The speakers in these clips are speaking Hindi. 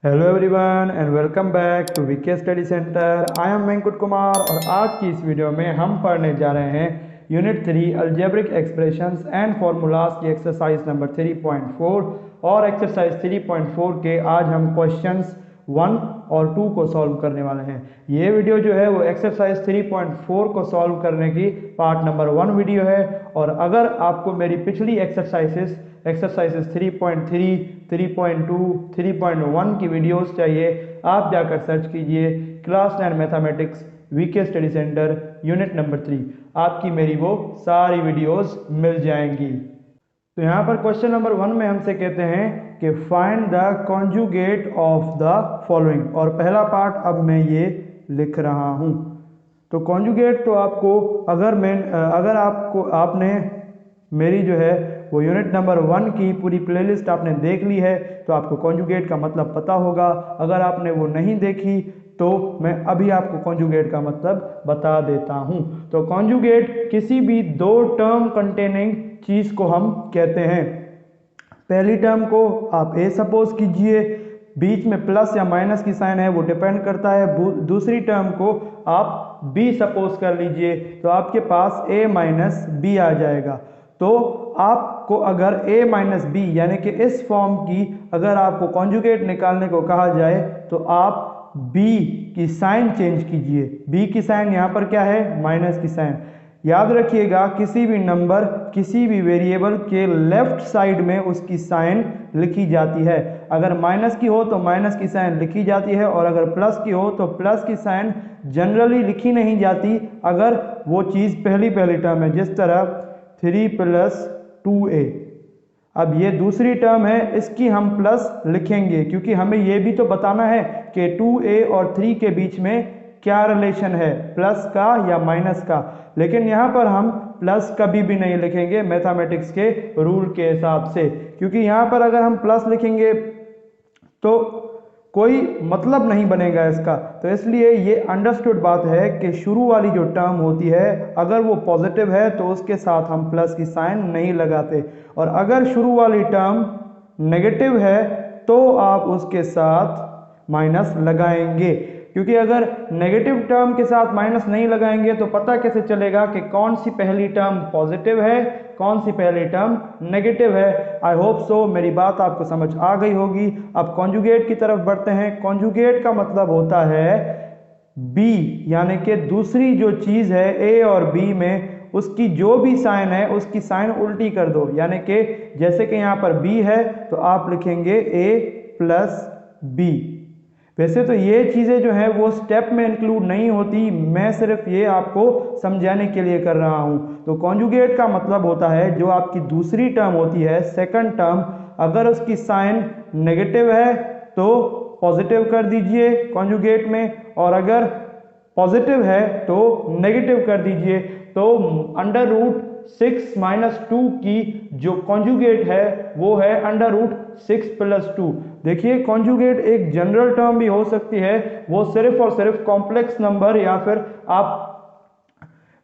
Hello everyone and welcome back to VK study centre. I am Venkat Kumar और आज की इस वीडियो में हम पढ़ने जा रहे हैं unit 3 algebraic expressions and formulas की एक्सरसाइज नंबर 3.4 और एक्सरसाइज 3.4 के आज हम क्वेश्चंस 1 और 2 को सॉल्व करने वाले हैं। ये वीडियो जो है वो एक्सरसाइज 3.4 को सॉल्व करने की पार्ट नंबर 1 वीडियो है। और अगर आपको मेरी पिछली एक्सरसाइजेस 3.3, 3.2, 3.1 की वीडियोस चाहिए, आप जाकर सर्च कीजिए class 9 mathematics VK study centre unit number 3। आपकी मेरी वो सारी वीडियोस मिल जाएंगी। तो यहाँ पर क्वेश्चन नंबर 1 में हमसे कहते हैं कि find the conjugate of the following, और पहला पार्ट अब मैं ये लिख रहा हूँ। तो कॉन्जुगेट तो आपको अगर आपने मेरी जो है वो यूनिट नंबर 1 की पूरी प्लेलिस्ट आपने देख ली है तो आपको कॉन्जुगेट का मतलब पता होगा। अगर आपने वो नहीं देखी तो मैं अभी आपको कॉन्जुगेट का मतलब बता देता हूं। तो कॉन्जुगेट किसी भी दो टर्म कंटेनिंग चीज को हम कहते हैं। पहली टर्म को आप ए सपोज कीजिए, बीच में प्लस या माइनस की साइन है वो डिपेंड करता है। दूसरी टर्म को आप बी सपोज कर लीजिए तो आपके पास ए माइनस बी आ जाएगा। तो आपको अगर a माइनस बी यानी कि इस फॉर्म की अगर आपको कॉन्जुगेट निकालने को कहा जाए तो आप b की साइन चेंज कीजिए। b की साइन यहाँ पर क्या है, माइनस की साइन। याद रखिएगा किसी भी नंबर किसी भी वेरिएबल के लेफ्ट साइड में उसकी साइन लिखी जाती है। अगर माइनस की हो तो माइनस की साइन लिखी जाती है, और अगर प्लस की हो तो प्लस की साइन जनरली लिखी नहीं जाती अगर वो चीज़ पहली टर्म है। जिस तरह 3 + 2a। अब ये दूसरी टर्म है, इसकी हम प्लस लिखेंगे क्योंकि हमें ये भी तो बताना है कि 2a और 3 के बीच में क्या रिलेशन है, प्लस का या माइनस का। लेकिन यहाँ पर हम प्लस कभी भी नहीं लिखेंगे मैथमेटिक्स के रूल के हिसाब से, क्योंकि यहाँ पर अगर हम प्लस लिखेंगे तो कोई मतलब नहीं बनेगा इसका। तो इसलिए ये अंडरस्टूड बात है कि शुरू वाली जो टर्म होती है अगर वो पॉजिटिव है तो उसके साथ हम प्लस की साइन नहीं लगाते, और अगर शुरू वाली टर्म नेगेटिव है तो आप उसके साथ माइनस लगाएंगे। क्योंकि अगर नेगेटिव टर्म के साथ माइनस नहीं लगाएंगे तो पता कैसे चलेगा कि कौन सी पहली टर्म पॉजिटिव है, कौन सी पहली टर्म नेगेटिव है। आई होप सो मेरी बात आपको समझ आ गई होगी। अब कॉन्जुगेट की तरफ बढ़ते हैं। कॉन्जुगेट का मतलब होता है बी, यानी कि दूसरी जो चीज है ए और बी में उसकी जो भी साइन है उसकी साइन उल्टी कर दो। यानी कि जैसे कि यहाँ पर बी है तो आप लिखेंगे ए प्लस बी। वैसे तो ये चीज़ें जो है वो स्टेप में इंक्लूड नहीं होती, मैं सिर्फ ये आपको समझाने के लिए कर रहा हूँ। तो कॉन्जुगेट का मतलब होता है जो आपकी दूसरी टर्म होती है, सेकंड टर्म, अगर उसकी साइन नेगेटिव है तो पॉजिटिव कर दीजिए कॉन्जुगेट में, और अगर पॉजिटिव है तो नेगेटिव कर दीजिए। तो √6 - 2 की जो कॉन्जुगेट है वो है √6 + 2। देखिए कॉन्जुगेट एक जनरल टर्म भी हो सकती है, वो सिर्फ और सिर्फ कॉम्प्लेक्स नंबर या फिर आप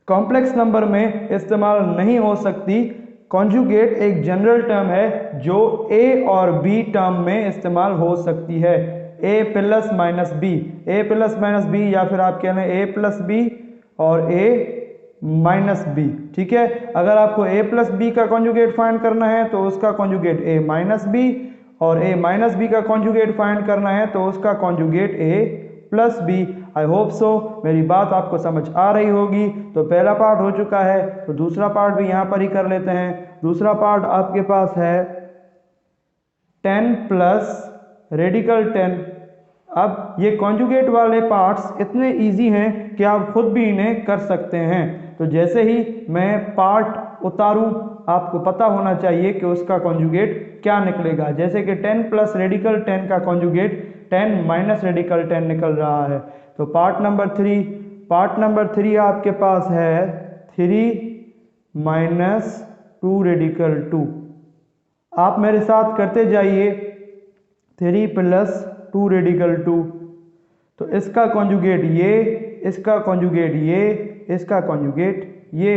कॉम्प्लेक्स नंबर में इस्तेमाल नहीं हो सकती। कॉन्जुगेट एक जनरल टर्म है जो ए और बी टर्म में इस्तेमाल हो सकती है। a + - b, a + - b, या फिर आप कह लें a + b और a - b। ठीक है, अगर आपको a + b का कॉन्जुगेट फाइंड करना है तो उसका कॉन्जुगेट a - b, और a - b का कॉन्जुगेट फाइंड करना है तो उसका conjugate a + b। I hope so मेरी बात आपको समझ आ रही होगी। तो पहला पार्ट हो चुका है तो दूसरा पार्ट भी यहाँ पर ही कर लेते हैं। दूसरा पार्ट आपके पास है 10 + रेडिकल 10। अब ये कॉन्जुगेट वाले पार्ट्स इतने इजी हैं कि आप खुद भी इन्हें कर सकते हैं। तो जैसे ही मैं पार्ट उतारूं आपको पता होना चाहिए कि उसका कॉन्जुगेट क्या निकलेगा। जैसे कि 10 + रेडिकल 10 का कॉन्जुगेट 10 - रेडिकल 10 निकल रहा है। तो पार्ट नंबर 3 आपके पास है 3 - 2 रेडिकल 2। आप मेरे साथ करते जाइए 3 + 2 रेडिकल 2। तो इसका कॉन्जुगेट ये, इसका कॉन्जुगेट ये, इसका कॉन्जुगेट ये।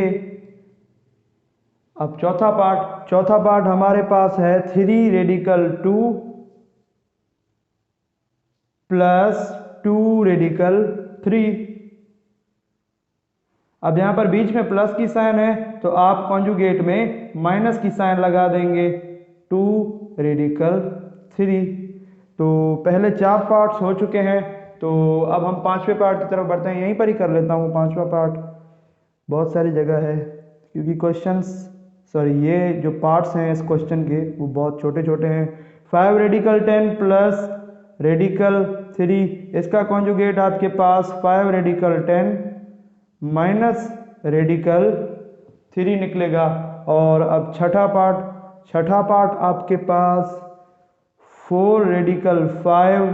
अब चौथा पार्ट हमारे पास है 3 रेडिकल 2 प्लस 2 रेडिकल 3। अब यहाँ पर बीच में प्लस की साइन है तो आप कॉन्जुगेट में माइनस की साइन लगा देंगे, 2 रेडिकल 3। तो पहले 4 पार्ट्स हो चुके हैं, तो अब हम 5वें पार्ट की तरफ बढ़ते हैं। यहीं पर ही कर लेता हूँ 5वां पार्ट, बहुत सारी जगह है क्योंकि ये जो पार्ट्स हैं इस क्वेश्चन के वो बहुत छोटे छोटे हैं। 5 रेडिकल 10 प्लस रेडिकल 3, इसका कॉन्जुगेट आपके पास 5 रेडिकल 10 माइनस रेडिकल 3 निकलेगा। और अब छठा पार्ट आपके पास 4 रेडिकल 5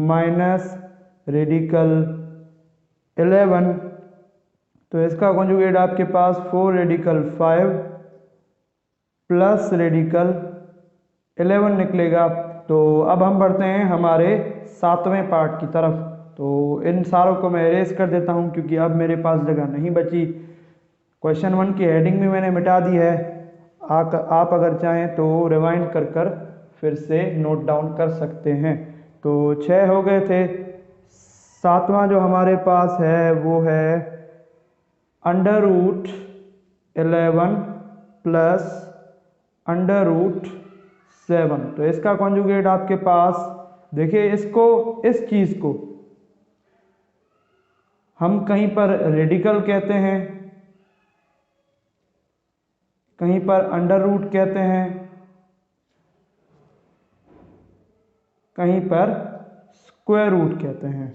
माइनस रेडिकल 11, तो इसका कॉन्जुगेट आपके पास 4 रेडिकल 5 प्लस रेडिकल 11 निकलेगा। तो अब हम बढ़ते हैं हमारे 7वें पार्ट की तरफ। तो इन सारों को मैं इरेज कर देता हूं क्योंकि अब मेरे पास जगह नहीं बची। क्वेश्चन 1 की हेडिंग भी मैंने मिटा दी है। आप अगर चाहें तो रिवाइंड कर फिर से नोट डाउन कर सकते हैं। तो 6 हो गए थे। 7वां जो हमारे पास है वो है under root 11 plus under root 7। तो इसका कॉन्जुगेट आपके पास, देखिए इस चीज को हम कहीं पर रेडिकल कहते हैं, कहीं पर अंडर रूट कहते हैं, कहीं पर स्क्वायर रूट कहते हैं।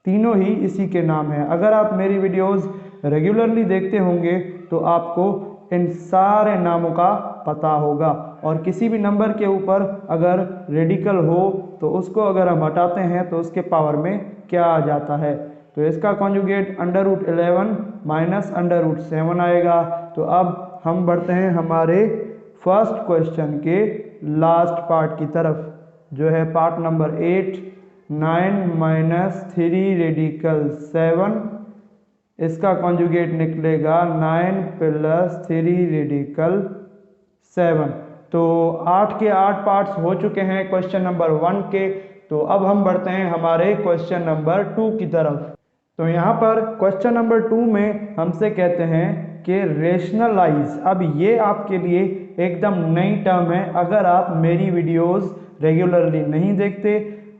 तीनों ही इसी के नाम हैं। अगर आप मेरी वीडियोस रेगुलरली देखते होंगे तो आपको इन सारे नामों का पता होगा। और किसी भी नंबर के ऊपर अगर रेडिकल हो तो उसको अगर हम हटाते हैं तो उसके पावर में क्या आ जाता है। तो इसका conjugate under root 11 minus under root 7 आएगा। तो अब हम बढ़ते हैं हमारे फर्स्ट क्वेश्चन के लास्ट पार्ट की तरफ, जो है पार्ट नंबर 8, 9 माइनस 3 रेडिकल 7। इसका कॉन्जुगेट निकलेगा 9 प्लस 3 रेडिकल 7। तो 8 के 8 पार्ट्स हो चुके हैं क्वेश्चन नंबर 1 के। तो अब हम बढ़ते हैं हमारे क्वेश्चन नंबर 2 की तरफ। तो यहाँ पर क्वेश्चन नंबर 2 में हमसे कहते हैं कि रेशनलाइज। अब ये आपके लिए एकदम नई टर्म है अगर आप मेरी वीडियोस रेगुलरली नहीं देखते,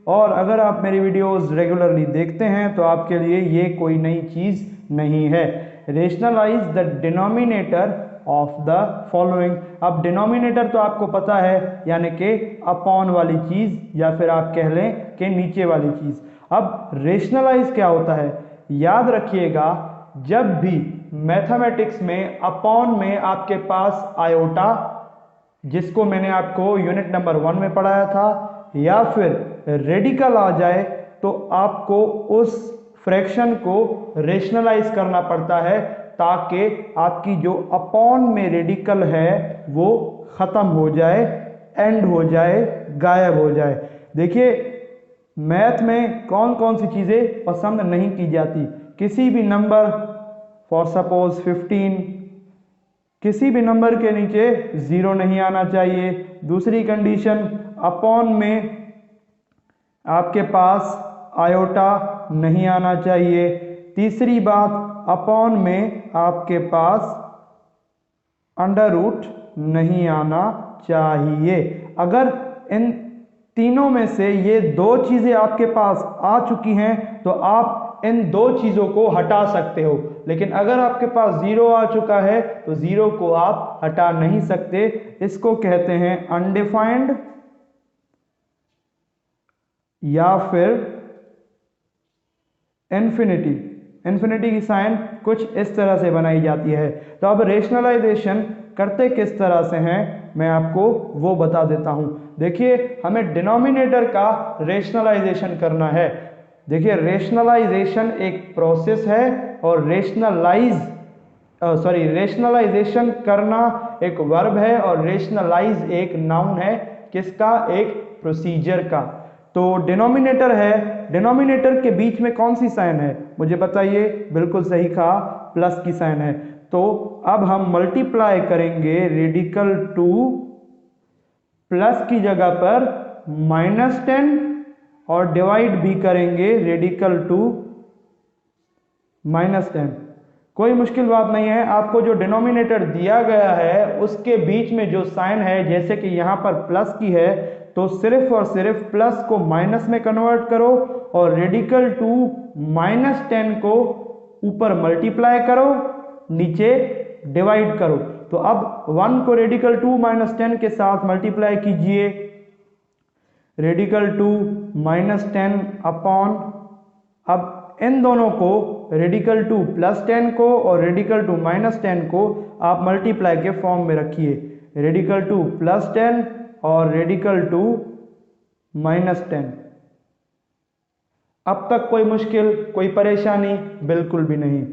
और अगर आप मेरी वीडियोस रेगुलरली देखते हैं तो आपके लिए ये कोई नई चीज़ नहीं है। Rationalise the denominator of the following. अब डिनोमिनेटर तो आपको पता है, यानी कि अपॉन वाली चीज़, या फिर आप कह लें कि नीचे वाली चीज़। अब रेशनलाइज क्या होता है, याद रखिएगा, जब भी मैथमेटिक्स में अपॉन में आपके पास आयोटा, जिसको मैंने आपको यूनिट नंबर 1 में पढ़ाया था, या फिर रेडिकल आ जाए तो आपको उस फ्रैक्शन को रेशनलाइज करना पड़ता है ताकि आपकी जो अपॉन में रेडिकल है वो खत्म हो जाए, एंड हो जाए, गायब हो जाए। देखिए मैथ में कौन कौन सी चीज़ें पसंद नहीं की जाती। किसी भी नंबर, फॉर सपोज 15, किसी भी नंबर के नीचे 0 नहीं आना चाहिए। दूसरी कंडीशन, अपॉन में आपके पास आयोटा नहीं आना चाहिए। तीसरी बात, अपॉन में आपके पास अंडर रूट नहीं आना चाहिए। अगर इन तीनों में से ये 2 चीजें आपके पास आ चुकी हैं तो आप इन 2 चीजों को हटा सकते हो। लेकिन अगर आपके पास 0 आ चुका है तो 0 को आप हटा नहीं सकते। इसको कहते हैं अनडिफाइंड, या फिर इन्फिनिटी। इन्फिनिटी की साइन कुछ इस तरह से बनाई जाती है। तो अब रेशनलाइजेशन करते किस तरह से हैं मैं आपको वो बता देता हूं। देखिए हमें डिनोमिनेटर का रेशनलाइजेशन करना है। देखिए रेशनलाइजेशन एक प्रोसेस है और रेशनलाइजेशन करना एक वर्ब है और रेशनलाइज एक नाउन है। किसका? एक प्रोसीजर का। तो डिनोमिनेटर है, डिनोमिनेटर के बीच में कौन सी साइन है मुझे बताइए? बिल्कुल सही कहा, प्लस की साइन है। तो अब हम मल्टीप्लाई करेंगे रेडिकल 2 प्लस की जगह पर -10 और डिवाइड भी करेंगे रेडिकल टू -10। कोई मुश्किल बात नहीं है, आपको जो डिनोमिनेटर दिया गया है उसके बीच में जो साइन है, जैसे कि यहाँ पर प्लस की है, तो सिर्फ और सिर्फ प्लस को माइनस में कन्वर्ट करो और रेडिकल टू -10 को ऊपर मल्टीप्लाई करो, नीचे डिवाइड करो। तो अब 1 को रेडिकल टू -10 के साथ मल्टीप्लाई कीजिए, रेडिकल टू -10 अपॉन, अब इन दोनों को रेडिकल टू +10 को और रेडिकल टू -10 को आप मल्टीप्लाई के फॉर्म में रखिए, रेडिकल टू +10 और रेडिकल टू -10। अब तक कोई मुश्किल, कोई परेशानी बिल्कुल भी नहीं।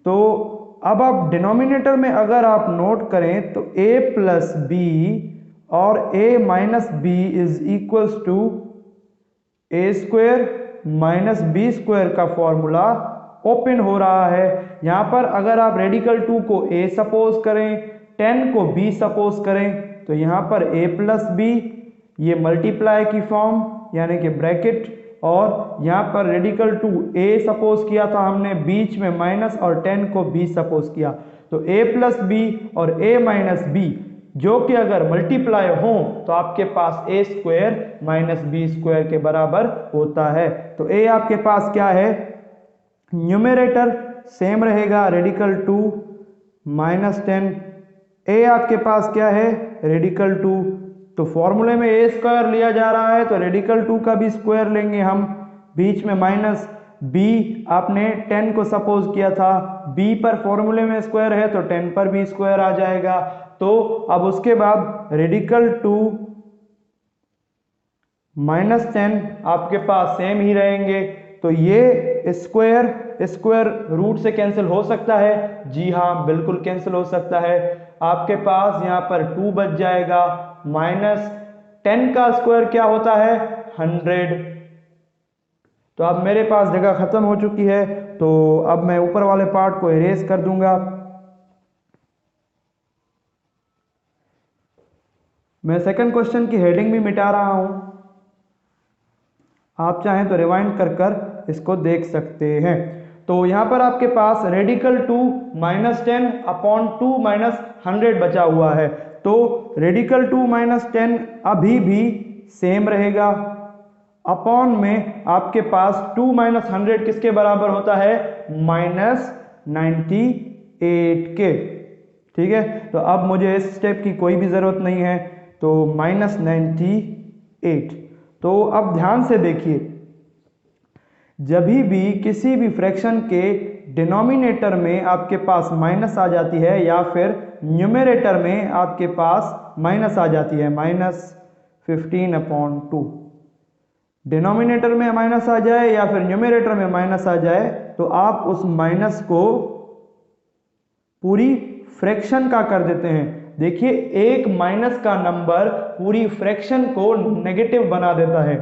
तो अब आप डिनोमिनेटर में अगर आप नोट करें तो a प्लस बी और a minus B is equals to a square minus B square का फॉर्मूला ओपन हो रहा है। यहाँ पर अगर आप रेडिकल टू को a सपोज करें, 10 को b सपोज करें, तो यहाँ पर a प्लस बी, ये मल्टीप्लाई की फॉर्म यानी कि ब्रैकेट, और यहाँ पर रेडिकल टू a सपोज किया था हमने, बीच में माइनस, और 10 को b सपोज किया, तो a प्लस बी और a माइनस बी जो कि अगर मल्टीप्लाई हो तो आपके पास a square minus B square के बराबर होता है। तो a आपके पास क्या है, न्यूमरेटर सेम रहेगा रेडिकल टू -10, a आपके पास क्या है, रेडिकल टू, तो फॉर्मूले में a स्क्वायर लिया जा रहा है तो रेडिकल टू का भी स्क्वायर लेंगे हम, बीच में माइनस, b आपने 10 को सपोज किया था, b पर फॉर्मूले में स्क्वायर है तो 10 पर भी स्क्वायर आ जाएगा। तो अब उसके बाद रेडिकल टू -10 आपके पास सेम ही रहेंगे, तो ये स्क्वायर स्क्वायर रूट से कैंसिल हो सकता है, जी हाँ बिल्कुल कैंसिल हो सकता है। आपके पास यहाँ पर 2 बच जाएगा, -10 का स्क्वायर क्या होता है, 100। तो अब मेरे पास जगह खत्म हो चुकी है, तो अब मैं ऊपर वाले पार्ट को इरेज कर दूंगा। मैं सेकंड क्वेश्चन की हेडिंग भी मिटा रहा हूं, आप चाहें तो रिवाइंड कर कर इसको देख सकते हैं। तो यहाँ पर आपके पास रेडिकल टू -10 अपॉन 2 -100 बचा हुआ है, तो रेडिकल टू -10 अभी भी सेम रहेगा, अपॉन में आपके पास 2 -100 किसके बराबर होता है, -98 के। ठीक है, तो अब मुझे इस स्टेप की कोई भी ज़रूरत नहीं है, तो -98। तो अब ध्यान से देखिए, जब भी किसी भी फ्रैक्शन के डिनोमिनेटर में आपके पास माइनस आ जाती है या फिर न्यूमरेटर में आपके पास माइनस आ जाती है, -15/2, डिनोमिनेटर में माइनस आ जाए या फिर न्यूमरेटर में माइनस आ जाए, तो आप उस माइनस को पूरी फ्रैक्शन का कर देते हैं। देखिए, एक माइनस का नंबर पूरी फ्रैक्शन को नेगेटिव बना देता है।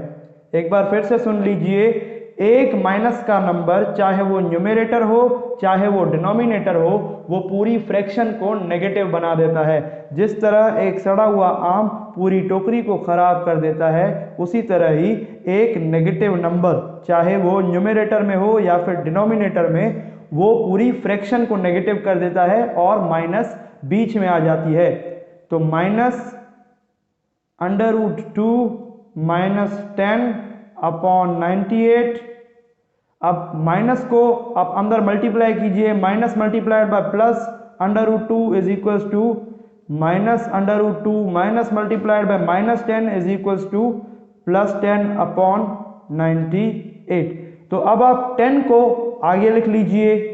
एक बार फिर से सुन लीजिए, एक माइनस का नंबर, चाहे वो न्यूमरेटर हो चाहे वो डिनोमिनेटर हो, वो पूरी फ्रैक्शन को नेगेटिव बना देता है। जिस तरह एक सड़ा हुआ आम पूरी टोकरी को खराब कर देता है, उसी तरह ही एक नेगेटिव नंबर, चाहे वो न्यूमरेटर में हो या फिर डिनोमिनेटर में, वो पूरी फ्रैक्शन को नेगेटिव कर देता है और माइनस बीच में आ जाती है। तो -√2 -10/98। अब माइनस को आप अंदर मल्टीप्लाई कीजिए, minus multiplied by plus, √2 is equals to -√2 minus multiplied by -10 is equals to +10/98। तो अब आप 10 को आगे लिख लीजिए।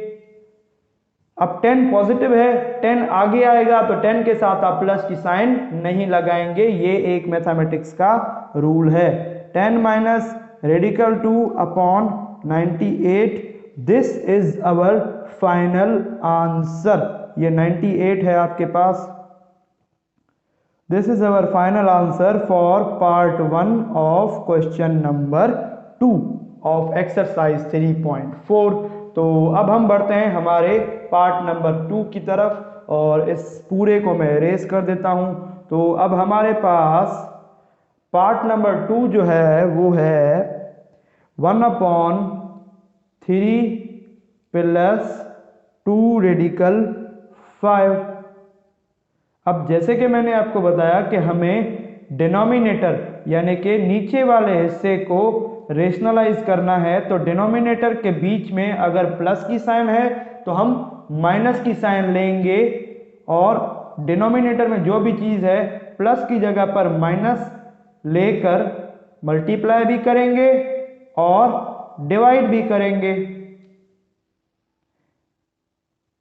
अब 10 पॉजिटिव है, 10 आगे आएगा तो 10 के साथ आप प्लस की साइन नहीं लगाएंगे, ये एक मैथमेटिक्स का रूल है। 10 minus radical 2/98, this is our final answer. ये 98 है आपके पास। This is our final answer for part 1 of question number 2 of exercise 3.4। तो अब हम बढ़ते हैं हमारे पार्ट नंबर 2 की तरफ, और इस पूरे को मैं इरेज कर देता हूं। तो अब हमारे पास पार्ट नंबर 2 जो है वो है 1/3 प्लस 2 रेडिकल 5। अब जैसे कि मैंने आपको बताया कि हमें डिनोमिनेटर यानी कि नीचे वाले हिस्से को रेशनलाइज करना है, तो डिनोमिनेटर के बीच में अगर प्लस की साइन है तो हम माइनस की साइन लेंगे, और डिनोमिनेटर में जो भी चीज है प्लस की जगह पर माइनस लेकर मल्टीप्लाई भी करेंगे और डिवाइड भी करेंगे,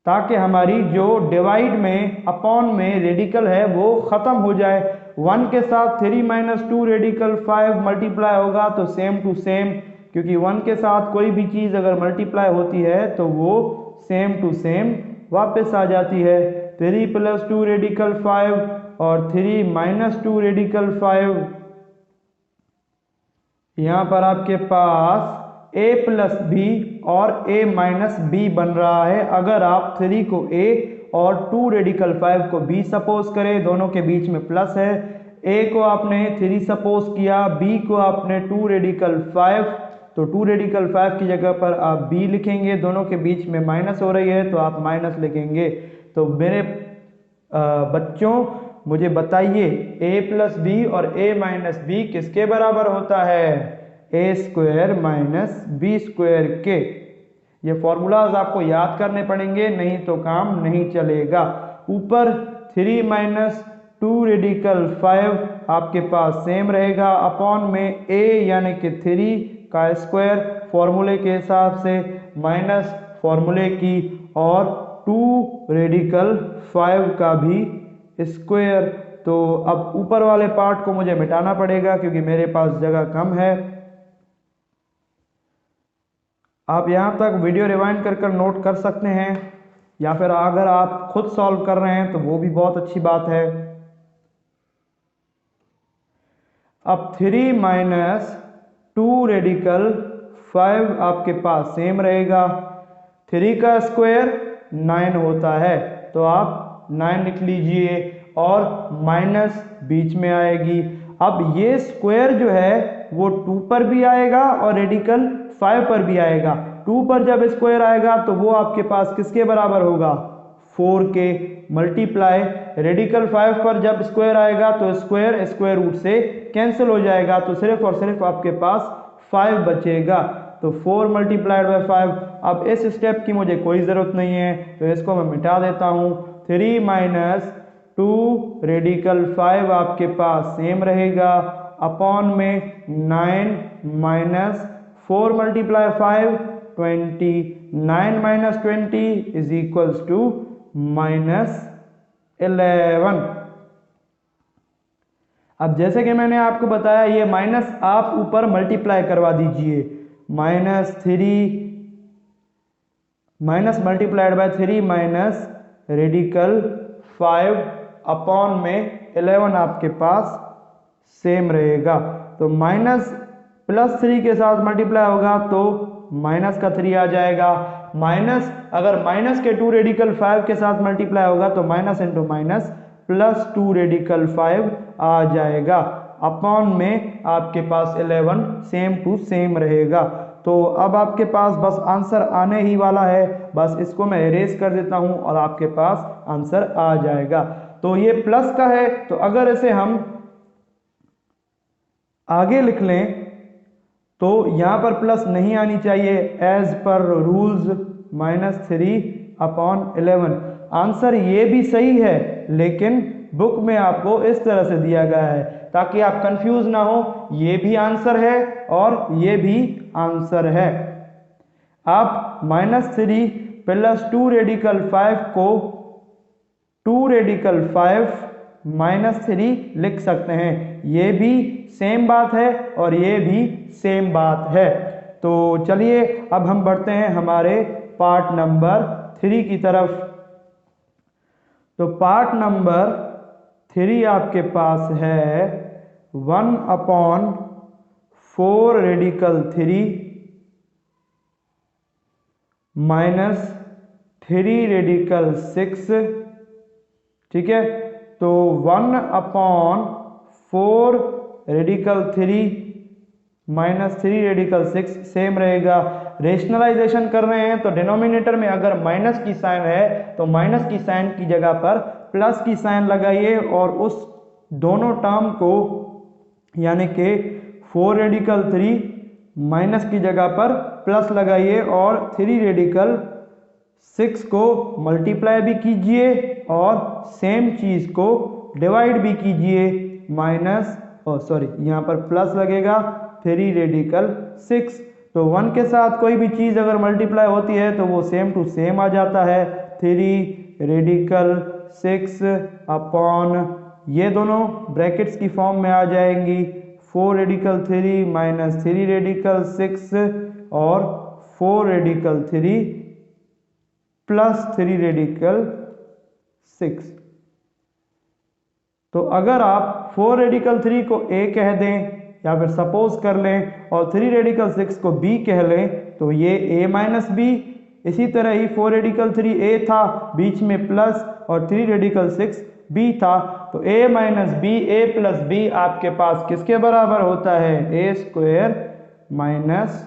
ताकि हमारी जो डिवाइड में अपॉन में रेडिकल है वो खत्म हो जाए। 1 के साथ 3 माइनस 2 रेडिकल 5 मल्टीप्लाई होगा तो सेम टू सेम, क्योंकि 1 के साथ कोई भी चीज अगर मल्टीप्लाई होती है तो वो सेम टू सेम वापस आ जाती है। 3 प्लस 2 रेडिकल 5 और 3 माइनस 2 रेडिकल 5। यहाँ पर आपके पास a प्लस बी और a माइनस बी बन रहा है। अगर आप 3 को a और 2 रेडिकल 5 को b सपोज करें, दोनों के बीच में प्लस है, a को आपने 3 सपोज किया, b को आपने 2 रेडिकल 5, तो 2 रेडिकल 5 की जगह पर आप b लिखेंगे, दोनों के बीच में माइनस हो रही है तो आप माइनस लिखेंगे। तो मेरे बच्चों मुझे बताइए a प्लस बी और a माइनस बी किसके बराबर होता है? A square minus B square के। ये फॉर्मूलाज आपको याद करने पड़ेंगे, नहीं तो काम नहीं चलेगा। ऊपर 3 माइनस 2 रेडिकल 5 आपके पास सेम रहेगा, अपॉन में a यानी कि 3 का स्क्वायर फॉर्मूले के हिसाब से माइनस फॉर्मूले की, और 2 रेडिकल 5 का भी स्क्वायर। तो अब ऊपर वाले पार्ट को मुझे मिटाना पड़ेगा क्योंकि मेरे पास जगह कम है। आप यहाँ तक वीडियो रिवाइंड कर नोट कर सकते हैं, या फिर अगर आप खुद सॉल्व कर रहे हैं तो वो भी बहुत अच्छी बात है। अब 3 माइनस 2 रेडिकल 5 आपके पास सेम रहेगा। 3 का स्क्वायर 9 होता है, तो आप 9 लिख लीजिए और माइनस बीच में आएगी। अब ये स्क्वायर जो है वो 2 पर भी आएगा और रेडिकल 5 पर भी आएगा। 2 पर जब स्क्वायर आएगा तो वो आपके पास किसके बराबर होगा? 4 के। मल्टीप्लाई रेडिकल 5 पर जब स्क्वायर आएगा तो स्क्वायर स्क्वायर रूट से कैंसिल हो जाएगा, तो सिर्फ और सिर्फ आपके पास 5 बचेगा। तो 4 मल्टीप्लाइड बाय 5। अब इस स्टेप की मुझे कोई ज़रूरत नहीं है तो इसको मैं मिटा देता हूँ। 3 माइनस 2 रेडिकल 5 आपके पास सेम रहेगा, अपॉन में 9 minus 4 multiply 5 20, 9 minus 20 is equals to minus 11। अब जैसे कि मैंने आपको बताया ये माइनस आप ऊपर मल्टीप्लाई करवा दीजिए। -3 minus multiplied bye 3 minus radical 5 upon में 11 आपके पास सेम रहेगा। तो माइनस प्लस 3 के साथ मल्टीप्लाई होगा तो माइनस का 3 आ जाएगा। माइनस अगर माइनस के 2 रेडिकल 5 के साथ मल्टीप्लाई होगा तो minus into minus plus 2 radical 5 आ जाएगा। अपॉन में आपके पास 11 सेम टू सेम रहेगा। तो अब आपके पास बस आंसर आने ही वाला है, बस इसको मैं इरेज कर देता हूं और आपके पास आंसर आ जाएगा। तो ये प्लस का है, तो अगर इसे हम आगे लिख लें तो यहाँ पर प्लस नहीं आनी चाहिए, as per rules -3 upon 11। Answer ये भी सही है लेकिन बुक में आपको इस तरह से दिया गया है ताकि आप कंफ्यूज ना हो, ये भी आंसर है और ये भी आंसर है। आप -3 प्लस 2 रेडिकल 5 को 2 रेडिकल 5 -3 लिख सकते हैं, ये भी सेम बात है और ये भी सेम बात है। तो चलिए अब हम बढ़ते हैं हमारे पार्ट नंबर 3 की तरफ। तो पार्ट नंबर 3 आपके पास है 1/4 रेडिकल 3 माइनस 3 रेडिकल 6। ठीक है, तो 1/4 रेडिकल 3 माइनस 3 रेडिकल 6 सेम रहेगा। रेशनलाइजेशन कर रहे हैं तो डिनोमिनेटर में अगर माइनस की साइन है तो माइनस की साइन की जगह पर प्लस की साइन लगाइए और उस दोनों टर्म को यानी कि 4 रेडिकल 3 माइनस की जगह पर प्लस लगाइए और 3 रेडिकल 6 को मल्टीप्लाई भी कीजिए और सेम चीज को डिवाइड भी कीजिए। माइनस यहाँ पर प्लस लगेगा 3 रेडिकल 6। तो 1 के साथ कोई भी चीज अगर मल्टीप्लाई होती है तो वो सेम टू सेम आ जाता है। 3 रेडिकल 6 अपॉन ये दोनों ब्रैकेट्स की फॉर्म में आ जाएंगी। 4 रेडिकल 3 माइनस 3 रेडिकल 6 और 4 रेडिकल 3 प्लस 3 रेडिकल 6। तो अगर आप 4 रेडिकल 3 को a कह दें या फिर सपोज कर लें और 3 रेडिकल 6 को b कह लें तो ये a माइनस b। इसी तरह ही 4 रेडिकल 3 a था, बीच में प्लस और 3 रेडिकल 6 b था, तो a minus b a plus b आपके पास किसके बराबर होता है? a square minus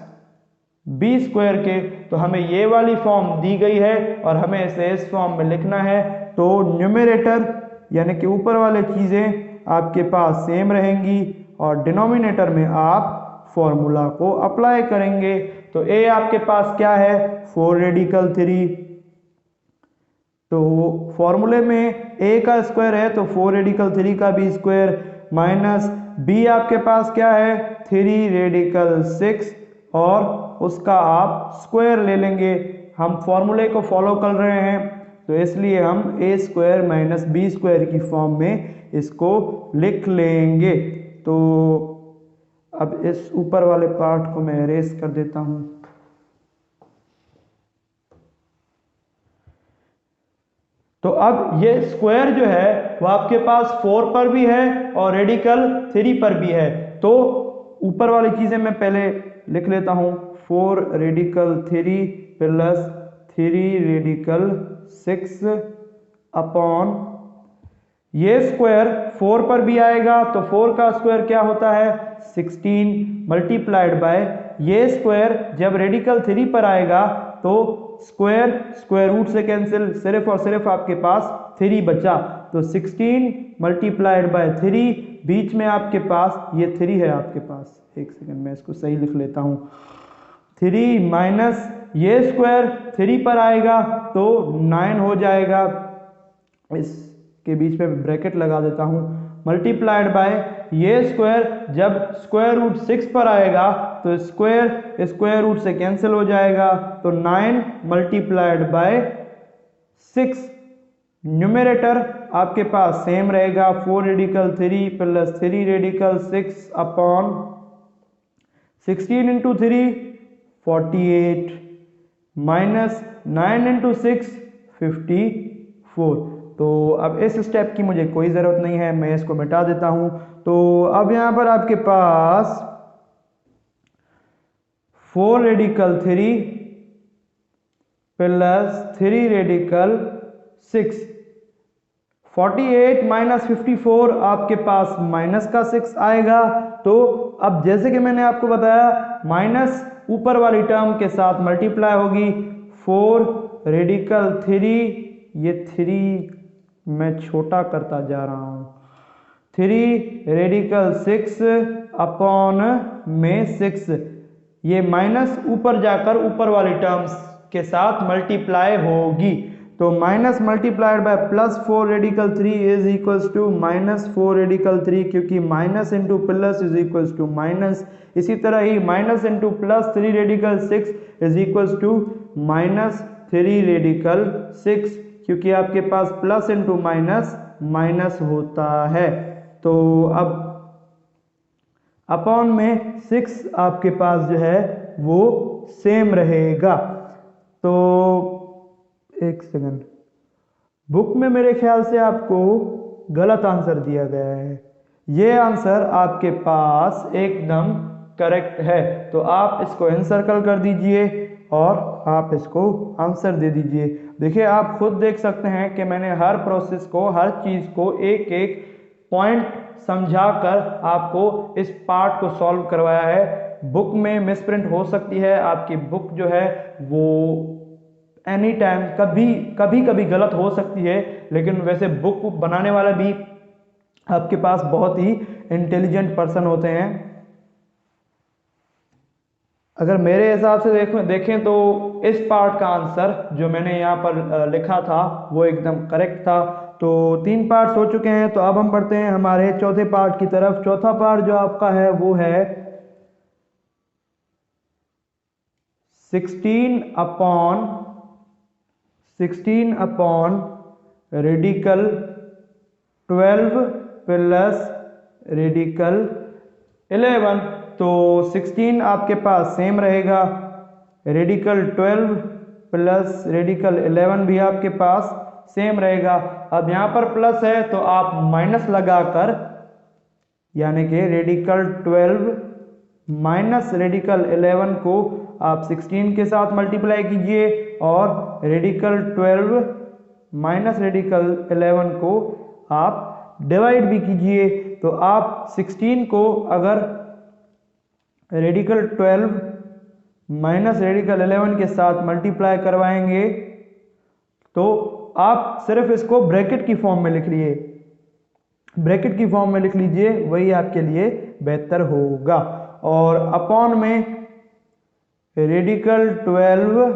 b square के। तो हमें ये वाली फॉर्म दी गई है और हमें इसे इस फॉर्म में लिखना है। तो न्यूमरेटर यानी कि ऊपर वाले चीजें आपके पास सेम रहेंगी और डिनोमिनेटर में आप फॉर्मूला को अप्लाई करेंगे। तो a आपके पास क्या है? 4 रेडिकल 3। तो फॉर्मूले में a का स्क्वायर है तो 4 रेडिकल 3 का भी स्क्वायर माइनस b आपके पास क्या है? 3 रेडिकल 6 और उसका आप स्क्वायर ले लेंगे। हम फॉर्मूले को फॉलो कर रहे हैं तो इसलिए हम a square minus b square की फॉर्म में इसको लिख लेंगे। तो अब इस ऊपर वाले पार्ट को मैं एरेज कर देता हूं। तो अब ये स्क्वायर जो है वो आपके पास 4 पर भी है और रेडिकल 3 पर भी है। तो ऊपर वाली चीजें मैं पहले लिख लेता हूं। 4 रेडिकल 3 प्लस 3 रेडिकल 6 अपॉन ये स्क्वायर 4 पर भी आएगा तो 4 का स्क्वायर क्या होता है? 16 मल्टीप्लाइड बाय ये स्क्वायर जब रेडिकल 3 पर आएगा तो स्क्वायर स्क्वायर रूट से कैंसिल, सिर्फ और सिर्फ आपके पास 3 बचा। तो 16 मल्टीप्लाइड बाय 3, बीच में आपके पास ये 3 है आपके पास। एक सेकंड मैं इसको सही लिख लेता हूं। 3 माइनस ये स्क्वायर 3 पर आएगा तो 9 हो जाएगा। इसके बीच में ब्रैकेट लगा देता हूं। मल्टीप्लाइड बाय ये स्क्वायर जब स्क्वायर रूट 6 पर आएगा तो स्क्वायर स्क्वायर रूट से कैंसिल हो जाएगा। तो 9 मल्टीप्लाइड बाय 6। न्यूमरेटर आपके पास सेम रहेगा। 4 radical 3 plus 3 radical 6 upon 16 into 3 48 minus 9 into 6 54। तो अब इस स्टेप की मुझे कोई ज़रूरत नहीं है, मैं इसको मिटा देता हूं। तो अब यहां पर आपके पास 4 रेडिकल 3 प्लस 3 रेडिकल 6 48 माइनस 54 आपके पास माइनस का 6 आएगा। तो अब जैसे कि मैंने आपको बताया माइनस ऊपर वाली टर्म के साथ मल्टीप्लाई होगी। 4 रेडिकल 3, ये 3 मैं छोटा करता जा रहा हूं, 3 रेडिकल 6 अपॉन में 6, ये माइनस ऊपर जाकर ऊपर वाली टर्म्स के साथ मल्टीप्लाई होगी। तो minus multiplied by plus 4 radical 3 is equals to minus 4 radical 3, क्योंकि minus into plus is equals to minus. इसी तरह ही minus into plus 3 radical 6 is equals to minus 3 radical 6, क्योंकि आपके पास प्लस इंटू माइनस माइनस होता है। तो अब अपॉन में 6 आपके पास जो है वो सेम रहेगा। तो एक सेकंड, बुक में मेरे ख्याल से आपको गलत आंसर दिया गया है। ये आंसर आपके पास एकदम करेक्ट है। तो आप इसको एनसर्कल कर दीजिए और आप इसको आंसर दे दीजिए। देखिए आप खुद देख सकते हैं कि मैंने हर प्रोसेस को, हर चीज को एक एक पॉइंट समझाकर आपको इस पार्ट को सॉल्व करवाया है। बुक में मिसप्रिंट हो सकती है, आपकी बुक जो है वो एनी टाइम कभी गलत हो सकती है, लेकिन वैसे बुक बनाने वाला भी आपके पास बहुत ही इंटेलिजेंट पर्सन होते हैं। अगर मेरे हिसाब से देखें तो इस पार्ट का आंसर जो मैंने यहाँ पर लिखा था वो एकदम करेक्ट था। तो 3 पार्ट्स हो चुके हैं, तो अब हम बढ़ते हैं हमारे चौथे पार्ट की तरफ। चौथा पार्ट जो आपका है वो है 16 अपॉन रेडिकल 12 प्लस रेडिकल 11। तो 16 आपके पास सेम रहेगा, रेडिकल 12 प्लस रेडिकल 11 भी आपके पास सेम रहेगा। अब यहाँ पर प्लस है तो आप माइनस लगाकर, यानी कि रेडिकल 12 माइनस रेडिकल 11 को आप 16 के साथ मल्टीप्लाई कीजिए और रेडिकल 12 माइनस रेडिकल 11 को आप डिवाइड भी कीजिए। तो आप 16 को अगर रेडिकल 12 माइनस रेडिकल 11 के साथ मल्टीप्लाई करवाएंगे तो आप सिर्फ इसको ब्रैकेट की फॉर्म में लिख लीजिए, ब्रैकेट की फॉर्म में लिख लीजिए, वही आपके लिए बेहतर होगा। और अपॉन में radical 12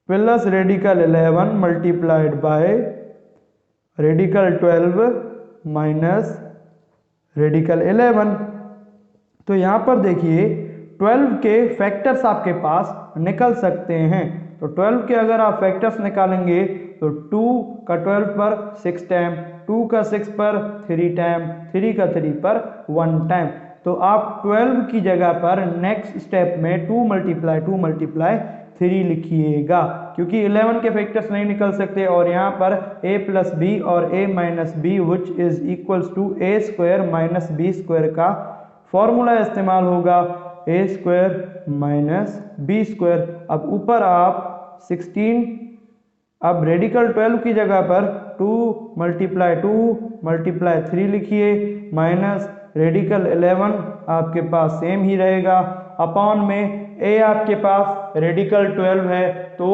plus radical 11 multiplied by radical 12 minus radical 11। तो यहाँ पर देखिए 12 के फैक्टर्स आपके पास निकल सकते हैं। तो 12 के अगर आप फैक्टर्स निकालेंगे तो 2 का 12 पर 6 टाइम, 2 का 6 पर 3 टाइम, 3 का 3 पर 1 टाइम। तो आप 12 की जगह पर नेक्स्ट स्टेप में 2 मल्टीप्लाई 3 लिखिएगा, क्योंकि 11 के फैक्टर्स नहीं निकल सकते। और यहाँ पर a प्लस बी और a minus B which is equals to a square minus B square का फॉर्मूला इस्तेमाल होगा, a square minus B square. अब ऊपर आप 16, अब रेडिकल 12 की जगह पर 2 मल्टीप्लाई 3 लिखिए, माइनस रेडिकल 11 आपके पास सेम ही रहेगा, अपॉन में a आपके पास रेडिकल 12 है तो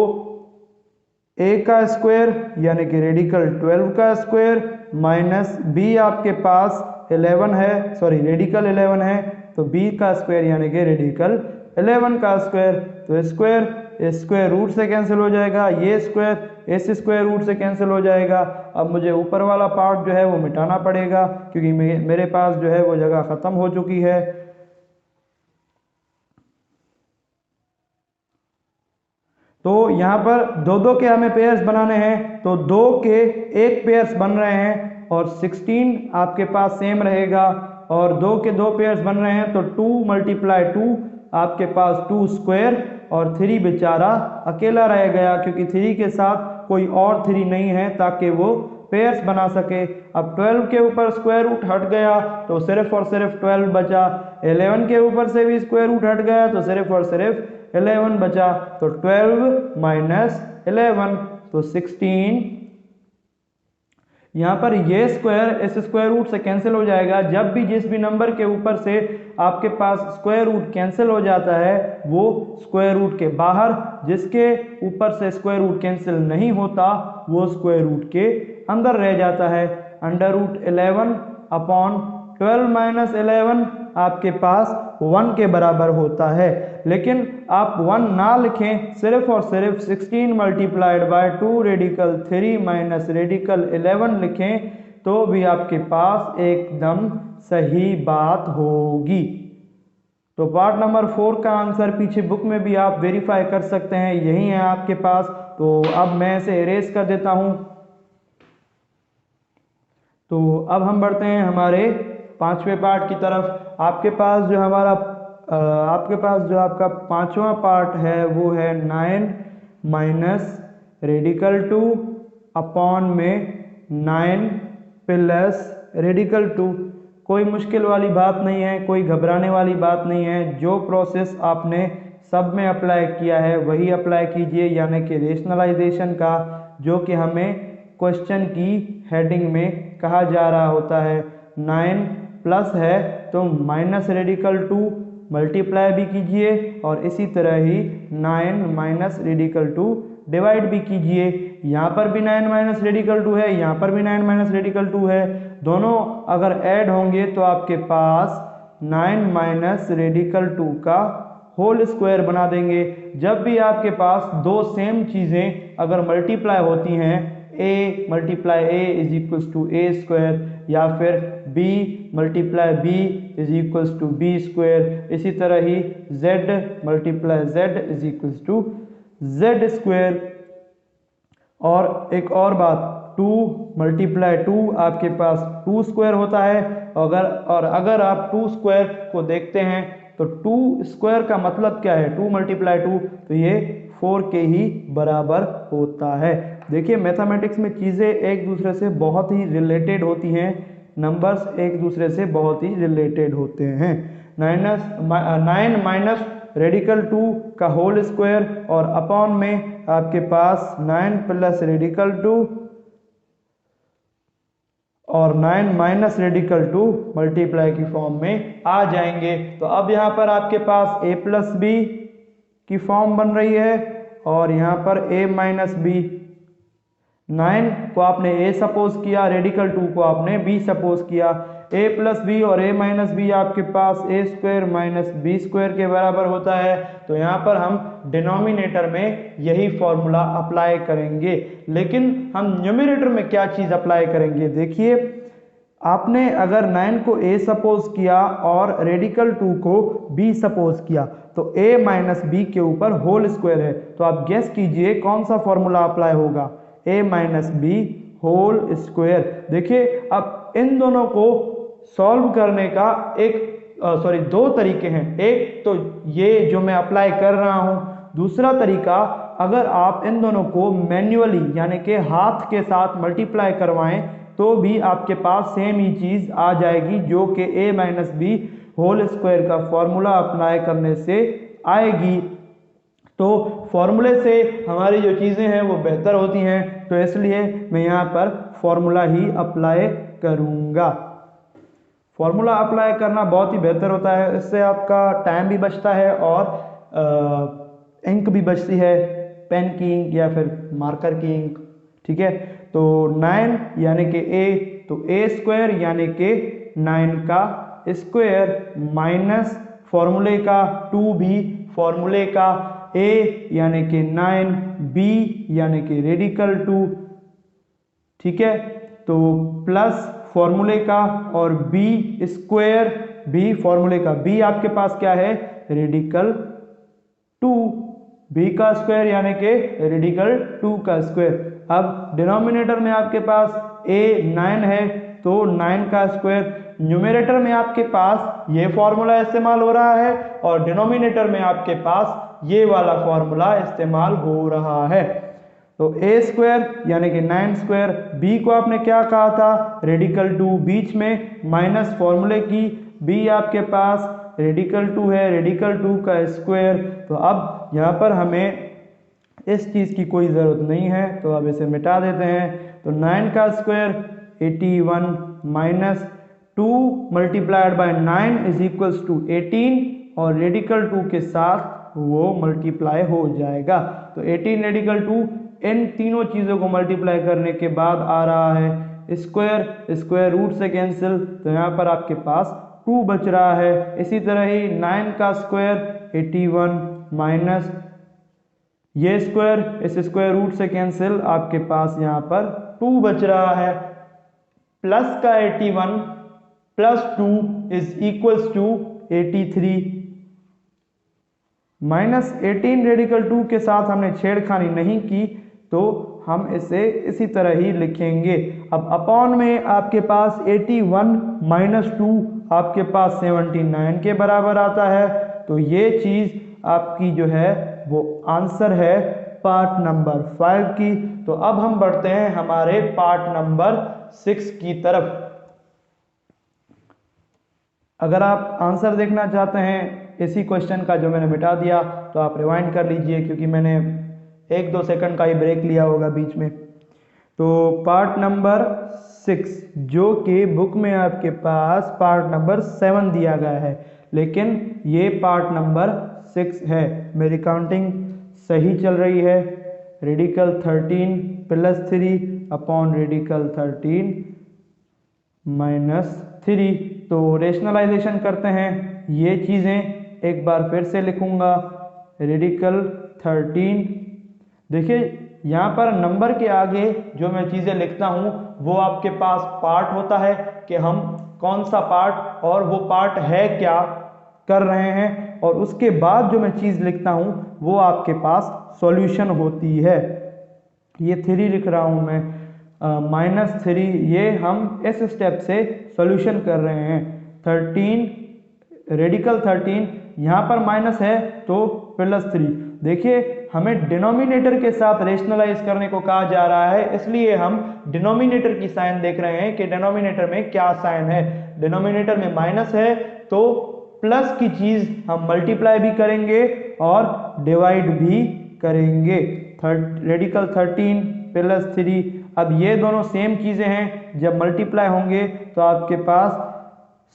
a का स्क्वायर यानी कि रेडिकल 12 का स्क्वायर माइनस b आपके पास 11 है, सॉरी रेडिकल 11 है तो b का स्क्वायर यानी कि रेडिकल 11 का स्क्वायर। तो स्क्वायर रूट से कैंसिल हो जाएगा, ये स्क्वायर इस स्क्वायर रूट से कैंसिल हो जाएगा। अब मुझे ऊपर वाला पार्ट जो है वो मिटाना पड़ेगा, क्योंकि मेरे पास जो है वो जगह ख़त्म हो चुकी है। तो यहाँ पर दो के हमें पेयर्स बनाने हैं, तो 2 के 1 पेयर्स बन रहे हैं और 16 आपके पास सेम रहेगा, और 2 के 2 पेयर्स बन रहे हैं तो 2 मल्टीप्लाई 2 आपके पास 2 स्क्वायर, और 3 बेचारा अकेला रह गया क्योंकि 3 के साथ कोई और 3 नहीं है ताकि वो पेयर्स बना सके। अब 12 के ऊपर स्क्वायर रूट हट गया तो सिर्फ और सिर्फ 12 बचा, 11 के ऊपर से भी स्क्वायर रूट हट गया तो सिर्फ और सिर्फ 11 बचा। तो 12 माइनस 11 तो 16। यहाँ पर ये स्क्वायर इस स्क्वायर रूट से कैंसिल हो जाएगा। जब भी जिस भी नंबर के ऊपर से आपके पास स्क्वायर रूट कैंसिल हो जाता है वो स्क्वायर रूट के बाहर, जिसके ऊपर से स्क्वायर रूट कैंसिल नहीं होता वो स्क्वायर रूट के अंदर रह जाता है। अंडर रूट 11 अपॉन 12 माइनस 11 आपके पास 1 के बराबर होता है, लेकिन आप 1 ना लिखें, सिर्फ और सिर्फ 16 multiplied by 2 radical 3 minus radical 11 लिखें तो भी आपके पास एकदम सही बात होगी। तो पार्ट नंबर 4 का आंसर पीछे बुक में भी आप वेरीफाई कर सकते हैं, यही है आपके पास। तो अब मैं इसे इरेज कर देता हूं। तो अब हम बढ़ते हैं हमारे 5वें पार्ट की तरफ। आपके पास जो आपका 5वां पार्ट है वो है 9 माइनस रेडिकल 2 अपॉन में 9 प्लस रेडिकल 2। कोई मुश्किल वाली बात नहीं है, कोई घबराने वाली बात नहीं है। जो प्रोसेस आपने सब में अप्लाई किया है वही अप्लाई कीजिए, यानी कि रेशनलाइजेशन का, जो कि हमें क्वेश्चन की हेडिंग में कहा जा रहा होता है। 9 प्लस है तो माइनस रेडिकल 2 मल्टीप्लाई भी कीजिए और इसी तरह ही 9 माइनस रेडिकल 2 डिवाइड भी कीजिए। यहाँ पर भी 9 माइनस रेडिकल 2 है, यहाँ पर भी 9 माइनस रेडिकल 2 है। दोनों अगर ऐड होंगे तो आपके पास 9 माइनस रेडिकल 2 का होल स्क्वायर बना देंगे। जब भी आपके पास दो सेम चीज़ें अगर मल्टीप्लाई होती हैं, a multiply a is equals to A square या फिर b multiply b is equals to B square, इसी तरह ही z multiply z is equals to z square. और एक और बात, 2 मल्टीप्लाई 2 आपके पास 2 स्क्वायर होता है। अगर आप 2 स्क्वायर को देखते हैं तो 2 स्क्वायर का मतलब क्या है, 2 मल्टीप्लाई 2 तो ये 4 के ही बराबर होता है। देखिए मैथमेटिक्स में चीज़ें एक दूसरे से बहुत ही रिलेटेड होती हैं, नंबर्स एक दूसरे से बहुत ही रिलेटेड होते हैं। 9 माइनस रेडिकल 2 का होल स्क्वायर और अपॉन में आपके पास 9 प्लस रेडिकल 2 और 9 माइनस रेडिकल 2 मल्टीप्लाई की फॉर्म में आ जाएंगे। तो अब यहाँ पर आपके पास a प्लस बी की फॉर्म बन रही है और यहाँ पर a माइनस बी। 9 को आपने a सपोज किया, रेडिकल 2 को आपने b सपोज किया। a प्लस बी और a माइनस बी आपके पास a square minus B square के बराबर होता है। तो यहाँ पर हम डिनोमिनेटर में यही फॉर्मूला अप्लाई करेंगे, लेकिन हम न्यूमरेटर में क्या चीज़ अप्लाई करेंगे। देखिए आपने अगर 9 को a सपोज किया और रेडिकल 2 को b सपोज किया तो a माइनस बी के ऊपर होल स्क्वायर है, तो आप गेस कीजिए कौन सा फॉर्मूला अप्लाई होगा, a minus B whole square. देखिए अब इन दोनों को सॉल्व करने का दो तरीके हैं। एक तो ये जो मैं अप्लाई कर रहा हूं, दूसरा तरीका अगर आप इन दोनों को मैन्युअली यानी कि हाथ के साथ मल्टीप्लाई करवाएं तो भी आपके पास सेम ही चीज़ आ जाएगी, जो कि a minus B whole square का फॉर्मूला अप्लाई करने से आएगी। तो फॉर्मूले से हमारी जो चीज़ें हैं वो बेहतर होती हैं, तो इसलिए मैं यहाँ पर फॉर्मूला ही अप्लाई करूँगा। फॉर्मूला अप्लाई करना बहुत ही बेहतर होता है, इससे आपका टाइम भी बचता है और इंक भी बचती है, पेन की इंक या फिर मार्कर की इंक। ठीक है, तो 9 यानी कि a, तो a स्क्वायर यानी कि 9 का स्क्वायर माइनस फॉर्मूले का 2 भी फॉर्मूले का, a यानी कि 9, b यानी कि रेडिकल 2। ठीक है, तो प्लस फॉर्मूले का और b स्क्वायर b फॉर्मूले का, b आपके पास क्या है, रेडिकल 2, b का स्क्वायर यानी कि रेडिकल 2 का स्क्वायर। अब डिनोमिनेटर में आपके पास a 9 है तो 9 का स्क्वायर, न्यूमरेटर में आपके पास ये फॉर्मूला इस्तेमाल हो रहा है और डिनोमिनेटर में आपके पास ये वाला फॉर्मूला इस्तेमाल हो रहा है। तो a स्क्वायर यानी कि 9 स्क्वायर, b को आपने क्या कहा था, रेडिकल 2, बीच में माइनस फॉर्मूले की, b आपके पास रेडिकल 2 है, रेडिकल 2 का स्क्वायर। तो अब यहाँ पर हमें इस चीज़ की कोई ज़रूरत नहीं है, तो अब इसे मिटा देते हैं। तो 9 का square 81 minus 2 multiplied by 9 is equals to 18 और रेडिकल 2 के साथ वो मल्टीप्लाई हो जाएगा। तो 18 रेडिकल 2, इन तीनों चीज़ों को मल्टीप्लाई करने के बाद आ रहा है स्क्वायर, स्क्वायर रूट से कैंसिल, तो यहाँ पर आपके पास 2 बच रहा है। इसी तरह ही 9 का स्क्वायर 81 माइनस ये स्क्वायर, इस स्क्वायर रूट से कैंसिल, आपके पास यहाँ पर 2 बच रहा है। प्लस का 81 plus 2 is equals to 83, minus 18 radical 2 के साथ हमने छेड़खानी नहीं की तो हम इसे इसी तरह ही लिखेंगे। अब अपॉन में आपके पास 81 माइनस 2 आपके पास 79 के बराबर आता है। तो ये चीज़ आपकी जो है वो आंसर है पार्ट नंबर 5 की। तो अब हम बढ़ते हैं हमारे पार्ट नंबर 6 की तरफ। अगर आप आंसर देखना चाहते हैं इसी क्वेश्चन का जो मैंने मिटा दिया तो आप रिवाइंड कर लीजिए, क्योंकि मैंने 1-2 सेकंड का ही ब्रेक लिया होगा बीच में। तो पार्ट नंबर 6, जो कि बुक में आपके पास पार्ट नंबर 7 दिया गया है, लेकिन ये पार्ट नंबर 6 है। मेरी काउंटिंग सही चल रही है। Radical 13 plus 3 upon radical 13 minus 3। तो रेशनलाइजेशन करते हैं। ये चीज़ें एक बार फिर से लिखूंगा। रेडिकल 13, देखिए यहाँ पर नंबर के आगे जो मैं चीज़ें लिखता हूँ वो आपके पास पार्ट होता है कि हम कौन सा पार्ट और वो पार्ट है क्या कर रहे हैं, और उसके बाद जो मैं चीज़ लिखता हूँ वो आपके पास सॉल्यूशन होती है। ये 3 लिख रहा हूँ मैं, -3, ये हम इस स्टेप से सॉल्यूशन कर रहे हैं। 13 रेडिकल 13 यहाँ पर माइनस है तो +3। देखिए हमें डिनोमिनेटर के साथ रेशनलाइज करने को कहा जा रहा है, इसलिए हम डिनोमिनेटर की साइन देख रहे हैं कि डिनोमिनेटर में क्या साइन है। डिनोमिनेटर में माइनस है तो प्लस की चीज हम मल्टीप्लाई भी करेंगे और डिवाइड भी करेंगे। रेडिकल 13 +3, अब ये दोनों सेम चीजें हैं, जब मल्टीप्लाई होंगे तो आपके पास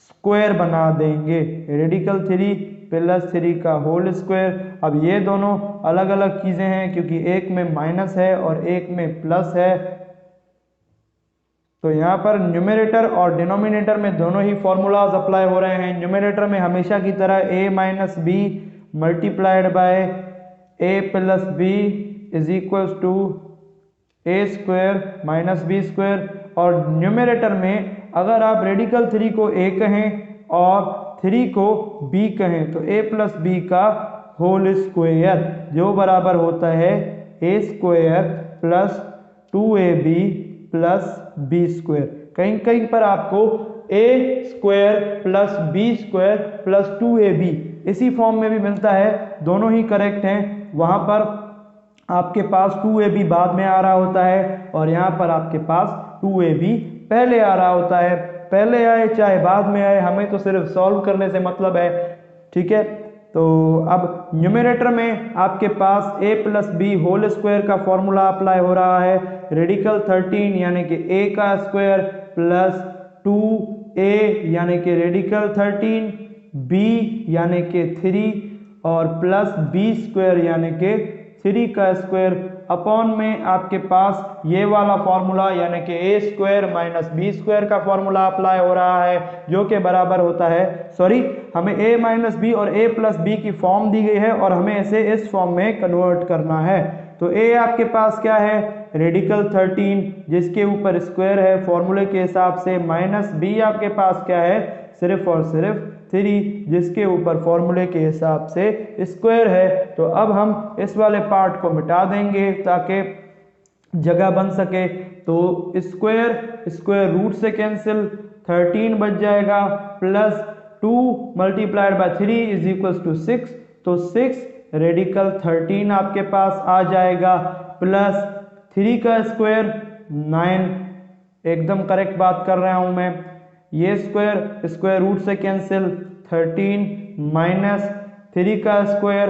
स्क्वायर बना देंगे। रेडिकल 3 +3 का होल स्क्वायर। अब ये दोनों अलग अलग चीजें हैं क्योंकि एक में माइनस है और एक में प्लस है, तो यहाँ पर न्यूमरेटर और डिनोमिनेटर में दोनों ही फॉर्मूलाज अप्लाई हो रहे हैं। न्यूमरेटर में हमेशा की तरह a - b multiplied by a + b is equal to a² - b², और न्यूमरेटर में अगर आप रेडिकल 3 को a कहें और 3 को b कहें तो a + b का होल स्क्वायर, जो बराबर होता है a² + 2ab + b²। कहीं कहीं पर आपको a² + b² + 2ab इसी फॉर्म में भी मिलता है, दोनों ही करेक्ट हैं। वहां पर आपके पास 2ab बाद में आ रहा होता है और यहाँ पर आपके पास 2ab पहले आ रहा होता है। पहले आए चाहे बाद में आए, हमें तो सिर्फ सॉल्व करने से मतलब है, ठीक है। तो अब न्यूमरेटर में आपके पास a + b होल स्क्वायर का फॉर्मूला अप्लाई हो रहा है। रेडिकल 13 यानी कि a का स्क्वायर प्लस 2a यानी कि रेडिकल 13, b यानी कि 3 और प्लस b² यानी कि 3 का स्क्वायर अपॉन में आपके पास ये वाला फॉर्मूला यानी कि a² - b² का फॉर्मूला अप्लाई हो रहा है, जो कि बराबर होता है, सॉरी हमें a - b और a + b की फॉर्म दी गई है और हमें इसे इस फॉर्म में कन्वर्ट करना है। तो a आपके पास क्या है, रेडिकल 13 जिसके ऊपर स्क्वायर है फॉर्मूले के हिसाब से, माइनस b आपके पास क्या है, सिर्फ और सिर्फ 3 जिसके ऊपर फॉर्मूले के हिसाब से स्क्वायर है। तो अब हम इस वाले पार्ट को मिटा देंगे ताकि जगह बन सके। तो स्क्वायर रूट से कैंसिल, 13 बच जाएगा, प्लस 2 × 3 इज इक्वल टू 6, तो 6 रेडिकल 13 आपके पास आ जाएगा, प्लस 3 का स्क्वायर 9, एकदम करेक्ट बात कर रहा हूं मैं। ये स्क्वायर रूट से कैंसिल, 13 माइनस 3 का स्क्वायर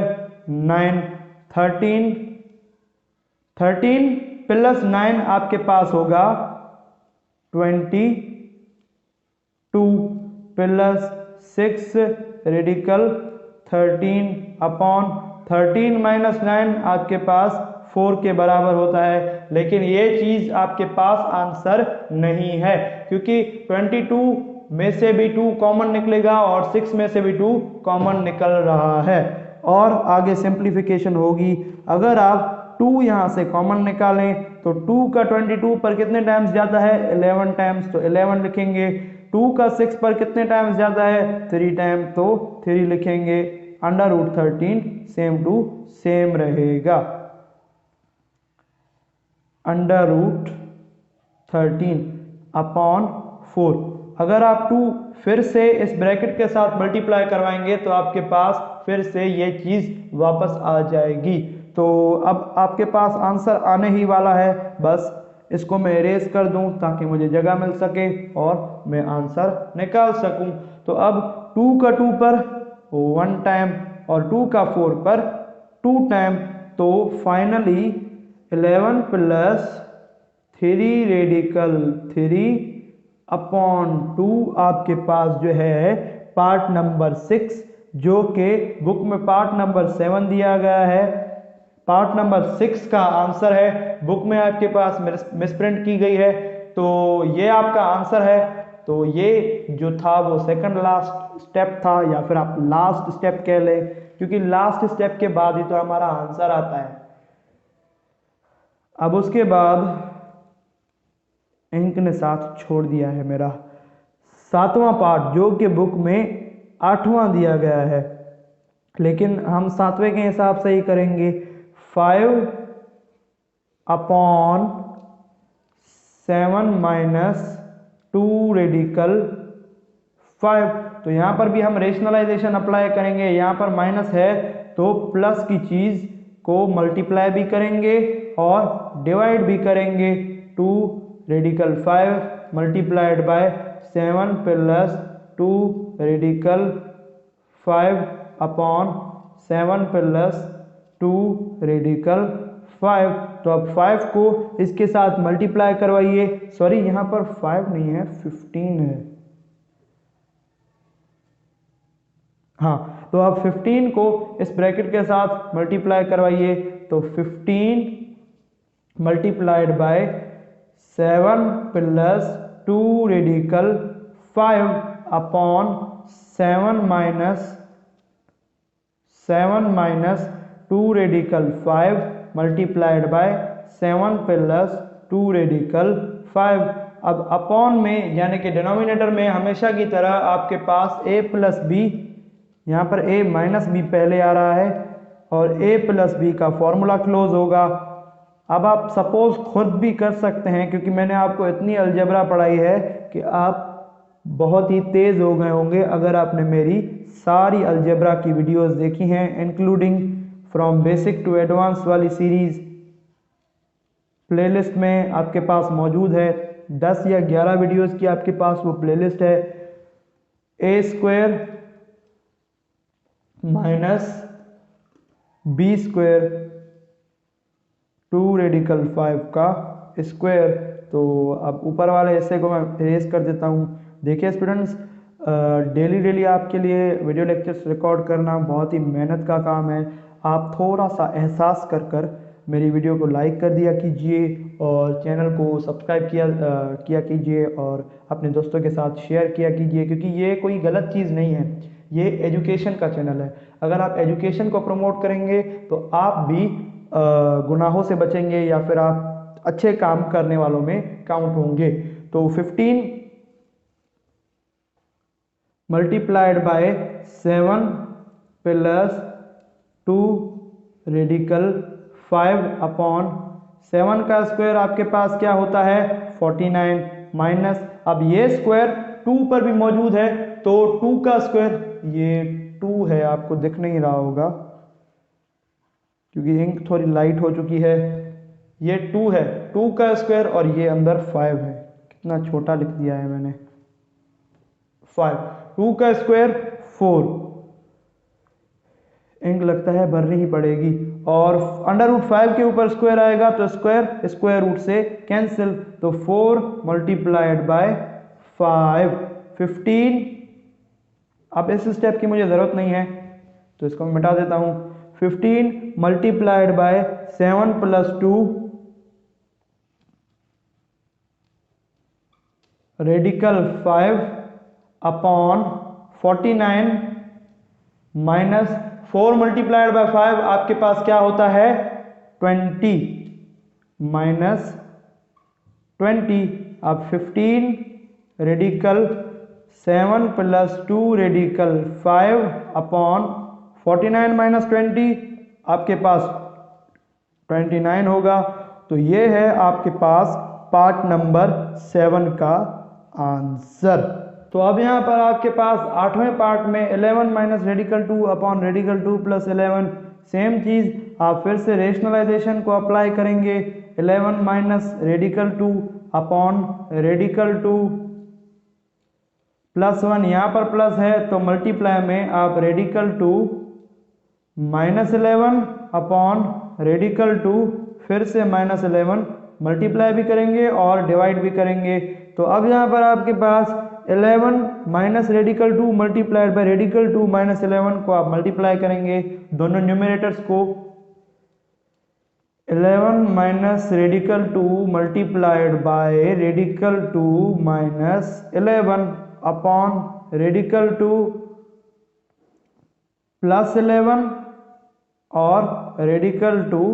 9, 13 प्लस 9 आपके पास होगा 22 प्लस 6 रेडिकल 13 अपॉन 13 - 9 आपके पास 4 के बराबर होता है। लेकिन ये चीज आपके पास आंसर नहीं है क्योंकि 22 में से भी 2 कॉमन निकलेगा और 6 में से भी 2 कॉमन निकल रहा है और आगे सिंप्लीफिकेशन होगी। अगर आप 2 यहाँ से कॉमन निकालें तो 2 का 22 पर कितने टाइम्स जाता है, 11 टाइम्स, तो 11 लिखेंगे। 2 का 6 पर कितने टाइम्स जाता है, 3 टाइम, तो 3 लिखेंगे। √13 सेम टू सेम रहेगा, √13 अपॉन 4। अगर आप 2 फिर से इस ब्रैकेट के साथ मल्टीप्लाई करवाएंगे तो आपके पास फिर से ये चीज वापस आ जाएगी। तो अब आपके पास आंसर आने ही वाला है, बस इसको मैं इरेज कर दूं ताकि मुझे जगह मिल सके और मैं आंसर निकाल सकूं। तो अब 2 का 2 पर 1 टाइम और 2 का 4 पर 2 टाइम, तो फाइनली 11 प्लस 3 रेडिकल 3 अपॉन 2 आपके पास जो है पार्ट नंबर 6, जो कि बुक में पार्ट नंबर 7 दिया गया है। पार्ट नंबर 6 का आंसर है, बुक में आपके पास मिसप्रिंट की गई है, तो ये आपका आंसर है। तो ये जो था वो सेकंड लास्ट स्टेप था, या फिर आप लास्ट स्टेप कह लें, क्योंकि लास्ट स्टेप के बाद ही तो हमारा आंसर आता है। अब उसके बाद इंक ने साथ छोड़ दिया है मेरा 7वां पार्ट, जो कि बुक में 8वां दिया गया है, लेकिन हम 7वें के हिसाब से ही करेंगे। 5 अपॉन 7 माइनस 2 रेडिकल 5। तो यहाँ पर भी हम रेशनलाइजेशन अप्लाई करेंगे। यहाँ पर माइनस है तो प्लस की चीज को मल्टीप्लाई भी करेंगे और डिवाइड भी करेंगे। 2 radical 5 multiplied by 7 plus 2 radical 5 upon 7 plus 2 radical 5। तो अब 5 को इसके साथ मल्टीप्लाई करवाइए। सॉरी, यहाँ पर 5 नहीं है, 15 है। हाँ, तो अब 15 को इस ब्रैकेट के साथ मल्टीप्लाई करवाइए। तो 15 multiplied by 7 plus 2 radical 5 upon 7 minus 2 radical 5 multiplied by 7 plus 2 radical 5। अब अपॉन में यानी कि डिनोमिनेटर में हमेशा की तरह आपके पास a प्लस बी, यहाँ पर a माइनस बी पहले आ रहा है और a प्लस बी का फॉर्मूला क्लोज होगा। अब आप सपोज खुद भी कर सकते हैं, क्योंकि मैंने आपको इतनी अलजेब्रा पढ़ाई है कि आप बहुत ही तेज हो गए होंगे अगर आपने मेरी सारी अलजेब्रा की वीडियोस देखी हैं, including from basic to advance वाली सीरीज प्लेलिस्ट में आपके पास मौजूद है। 10 या 11 वीडियोस की आपके पास वो प्लेलिस्ट है। A square minus B square 2 radical 5 का स्क्वायर। तो अब ऊपर वाले हिस्से को मैं इरेज कर देता हूँ। देखिए स्टूडेंट्स, डेली आपके लिए वीडियो लेक्चर्स रिकॉर्ड करना बहुत ही मेहनत का काम है। आप थोड़ा सा एहसास कर मेरी वीडियो को लाइक कर दिया कीजिए और चैनल को सब्सक्राइब किया कीजिए और अपने दोस्तों के साथ शेयर किया कीजिए, क्योंकि ये कोई गलत चीज़ नहीं है, ये एजुकेशन का चैनल है। अगर आप एजुकेशन को प्रमोट करेंगे तो आप भी गुनाहों से बचेंगे या फिर आप अच्छे काम करने वालों में काउंट होंगे। तो 15 multiplied by 7 plus 2 radical 5 upon 7 का स्क्वायर आपके पास क्या होता है 49 माइनस, अब ये स्क्वायर 2 पर भी मौजूद है तो 2 का स्क्वायर, ये 2 है, आपको दिख नहीं रहा होगा क्योंकि इंक थोड़ी लाइट हो चुकी है। ये 2 है, 2 का स्क्वायर और ये अंदर 5 है। कितना छोटा लिख दिया है मैंने, 5। 2 का स्क्वायर 4, इंक लगता है भरनी ही पड़ेगी। और अंडर रूट 5 के ऊपर स्क्वायर आएगा तो स्क्वायर रूट से कैंसिल, तो 4 मल्टीप्लाइड बाय 5 15। अब इस स्टेप की मुझे ज़रूरत नहीं है तो इसको मैं मिटा देता हूँ। 15 multiplied by 7 plus 2 radical 5 upon 49 minus 4 multiplied by 5 आपके पास क्या होता है 20 माइनस 20। अब 15 radical 7 plus 2 radical 5 upon 49 minus 20 आपके पास 29 होगा। तो ये है आपके पास पार्ट नंबर 7 का आंसर। तो अब यहाँ पर आपके पास 8वें पार्ट में 11 minus radical 2 upon radical 2 plus 11, same चीज़ आप फिर से रेशनलाइजेशन को अप्लाई करेंगे। 11 minus radical 2 upon radical 2 plus 1, यहाँ पर प्लस है तो मल्टीप्लाई में आप रेडिकल 2 माइनस 11 अपॉन रेडिकल 2 फिर से माइनस 11 मल्टीप्लाई भी करेंगे और डिवाइड भी करेंगे। तो अब यहाँ पर आपके पास 11 minus radical 2 multiplied bye radical 2 minus 11 को आप मल्टीप्लाई करेंगे दोनों न्यूमरेटर्स को। 11 minus radical 2 multiplied bye radical 2 minus 11 upon radical 2 plus 11 और रेडिकल 2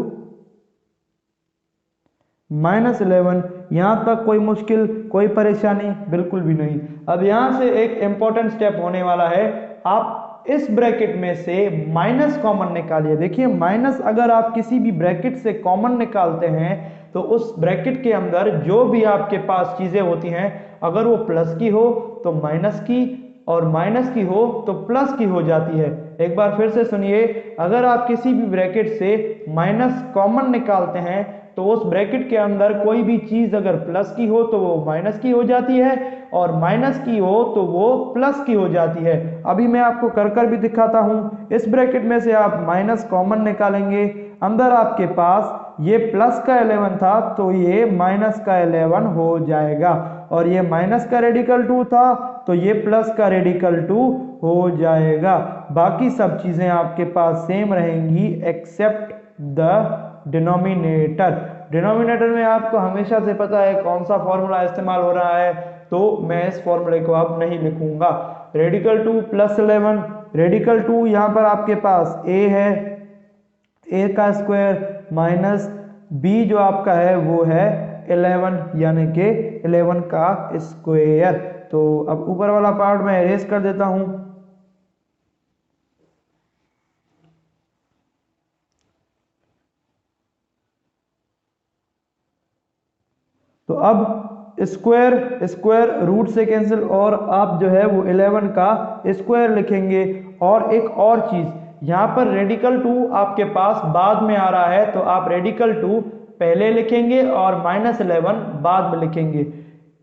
माइनस 11। यहां तक कोई मुश्किल, कोई परेशानी बिल्कुल भी नहीं। अब यहां से एक इंपॉर्टेंट स्टेप होने वाला है, आप इस ब्रैकेट में से माइनस कॉमन निकालिए। देखिए माइनस अगर आप किसी भी ब्रैकेट से कॉमन निकालते हैं तो उस ब्रैकेट के अंदर जो भी आपके पास चीजें होती हैं, अगर वो प्लस की हो तो माइनस की, और माइनस की हो तो प्लस की हो जाती है। एक बार फिर से सुनिए, अगर आप किसी भी ब्रैकेट से माइनस कॉमन निकालते हैं तो उस ब्रैकेट के अंदर कोई भी चीज अगर प्लस की हो तो वो माइनस की हो जाती है, और माइनस की हो तो वो प्लस की हो जाती है। अभी मैं आपको कर भी दिखाता हूं। इस ब्रैकेट में से आप माइनस कॉमन निकालेंगे, अंदर आपके पास ये प्लस का 11 था तो ये माइनस का 11 हो जाएगा, और ये माइनस का रेडिकल 2 था तो ये प्लस का रेडिकल 2 हो जाएगा। बाकी सब चीजें आपके पास सेम रहेंगी एक्सेप्ट द डिनोमिनेटर। डिनोमिनेटर में आपको हमेशा से पता है कौन सा फॉर्मूला इस्तेमाल हो रहा है, तो मैं इस फॉर्मूले को अब नहीं लिखूंगा। रेडिकल 2 प्लस 11, रेडिकल 2 यहाँ पर आपके पास a है, a का स्क्वायर माइनस b जो आपका है वो है 11 यानी कि 11 का स्क्वायर। तो अब ऊपर वाला पार्ट मैं इरेज कर देता हूं। तो अब स्क्वायर स्क्वायर रूट से कैंसिल, और आप जो है वो 11 का स्क्वायर लिखेंगे। और एक और चीज यहाँ पर रेडिकल 2 आपके पास बाद में आ रहा है तो आप रेडिकल 2 पहले लिखेंगे और माइनस 11 बाद में लिखेंगे।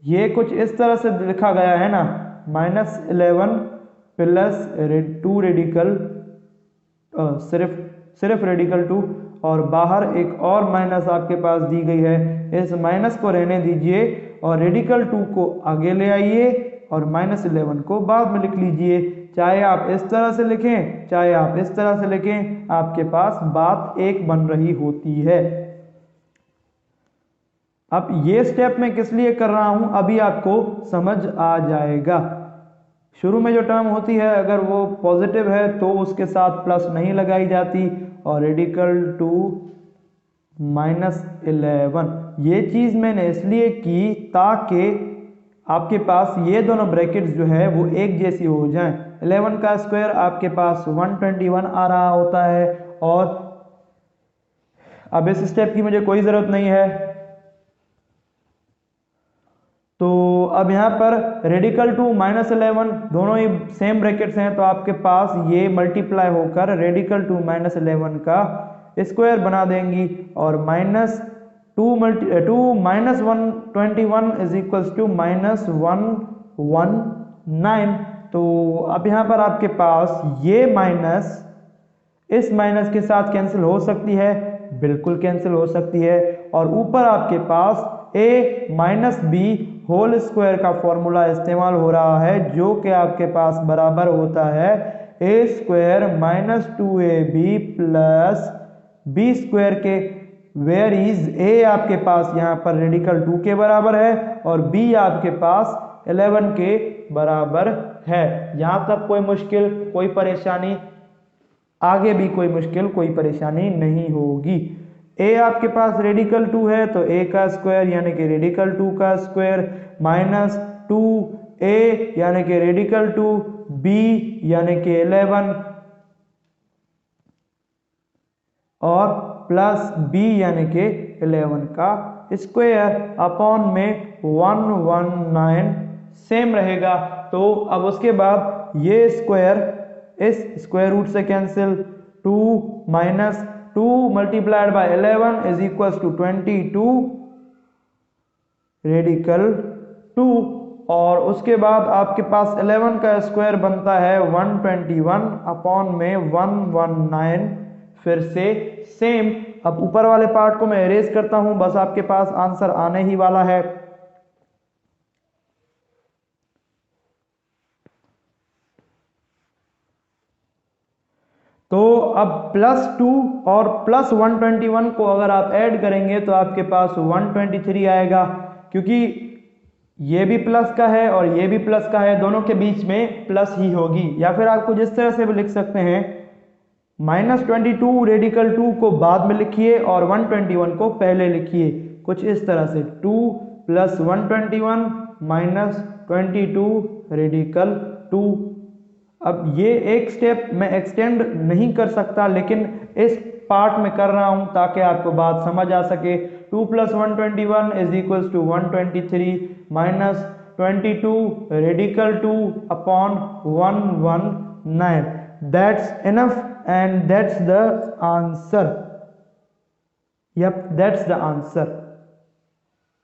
ये कुछ इस तरह से लिखा गया है ना, माइनस 11 प्लस 2 रेडिकल सिर्फ रेडिकल 2, और बाहर एक और माइनस आपके पास दी गई है, इस माइनस को रहने दीजिए और रेडिकल 2 को आगे ले आइए और माइनस 11 को बाद में लिख लीजिए। चाहे आप इस तरह से लिखें चाहे आप इस तरह से लिखें, आपके पास बात एक बन रही होती है। अब ये स्टेप मैं किस लिए कर रहा हूं अभी आपको समझ आ जाएगा। शुरू में जो टर्म होती है अगर वो पॉजिटिव है तो उसके साथ प्लस नहीं लगाई जाती, और रेडिकल 2 माइनस 11 ये चीज मैंने इसलिए की ताकि आपके पास ये दोनों ब्रैकेट्स जो है वो एक जैसी हो जाएं। 11 का स्क्वायर आपके पास 121 आ रहा होता है, और अब इस स्टेप की मुझे कोई जरूरत नहीं है। तो अब यहाँ पर रेडिकल 2 माइनस 11 दोनों ही सेम ब्रैकेट्स हैं, तो आपके पास ये मल्टीप्लाई होकर रेडिकल 2 माइनस 11 का स्क्वायर बना देंगी, और minus 2 minus 121 is equals to minus 119। तो अब यहाँ पर आपके पास ये माइनस इस माइनस के साथ कैंसिल हो सकती है, बिल्कुल कैंसिल हो सकती है, और ऊपर आपके पास a minus B whole square का फॉर्मूला इस्तेमाल हो रहा है, जो कि आपके पास बराबर होता है a square minus 2ab plus B square के, वेयर इज a आपके पास यहाँ पर रेडिकल 2 के बराबर है और b आपके पास 11 के बराबर है। यहाँ तक कोई मुश्किल, कोई परेशानी, आगे भी कोई मुश्किल, कोई परेशानी नहीं होगी। a आपके पास रेडिकल 2 है तो a का स्क्वायर यानी कि रेडिकल 2 का स्क्वायर माइनस 2a यानी कि रेडिकल 2, b यानी कि 11 और प्लस b यानी कि 11 का स्क्वायर अपॉन में 119 सेम रहेगा। तो अब उसके बाद ये स्क्वायर इस स्क्वायर रूट से cancel, 2 minus 2 multiplied by 11 is equal to 22 radical 2, और उसके बाद आपके पास 11 का स्क्वायर बनता है 121 अपॉन में 119 फिर से सेम। अब ऊपर वाले पार्ट को मैं इरेज करता हूं, बस आपके पास आंसर आने ही वाला है। अब +2 और +121 को अगर आप ऐड करेंगे तो आपके पास 123 आएगा, क्योंकि ये भी प्लस का है और ये भी प्लस का है, दोनों के बीच में प्लस ही होगी। या फिर आप कुछ इस तरह से भी लिख सकते हैं, -22 रेडिकल 2 को बाद में लिखिए और 121 को पहले लिखिए, कुछ इस तरह से 2 + 121 - 22 रेडिकल 2। अब ये एक स्टेप मैं एक्सटेंड नहीं कर सकता, लेकिन इस पार्ट में कर रहा हूं ताकि आपको बात समझ आ सके। 2 + 121 = 123 - 22 radical 2 upon 119। That's enough and that's the answer. Yup, that's the answer.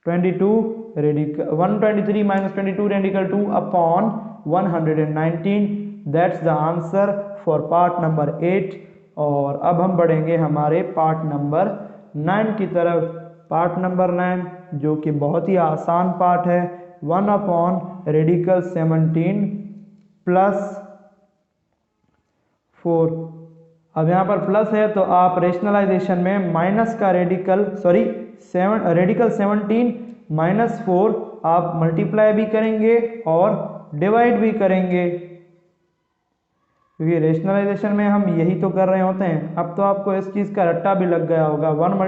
123 - 22 radical 2 upon 119, that's the answer for part number 8। और अब हम बढ़ेंगे हमारे पार्ट नंबर 9 की तरफ। पार्ट नंबर 9 जो कि बहुत ही आसान पार्ट है, 1 अपॉन रेडिकल 17 + 4। अब यहाँ पर प्लस है तो आप रेशनलाइजेशन में माइनस का रेडिकल 17 - 4 आप मल्टीप्लाई भी करेंगे और डिवाइड भी करेंगे, क्योंकि रेशनलाइजेशन में हम यही तो कर रहे होते हैं। अब तो आपको इस चीज़ का रट्टा भी लग गया होगा, 1 ×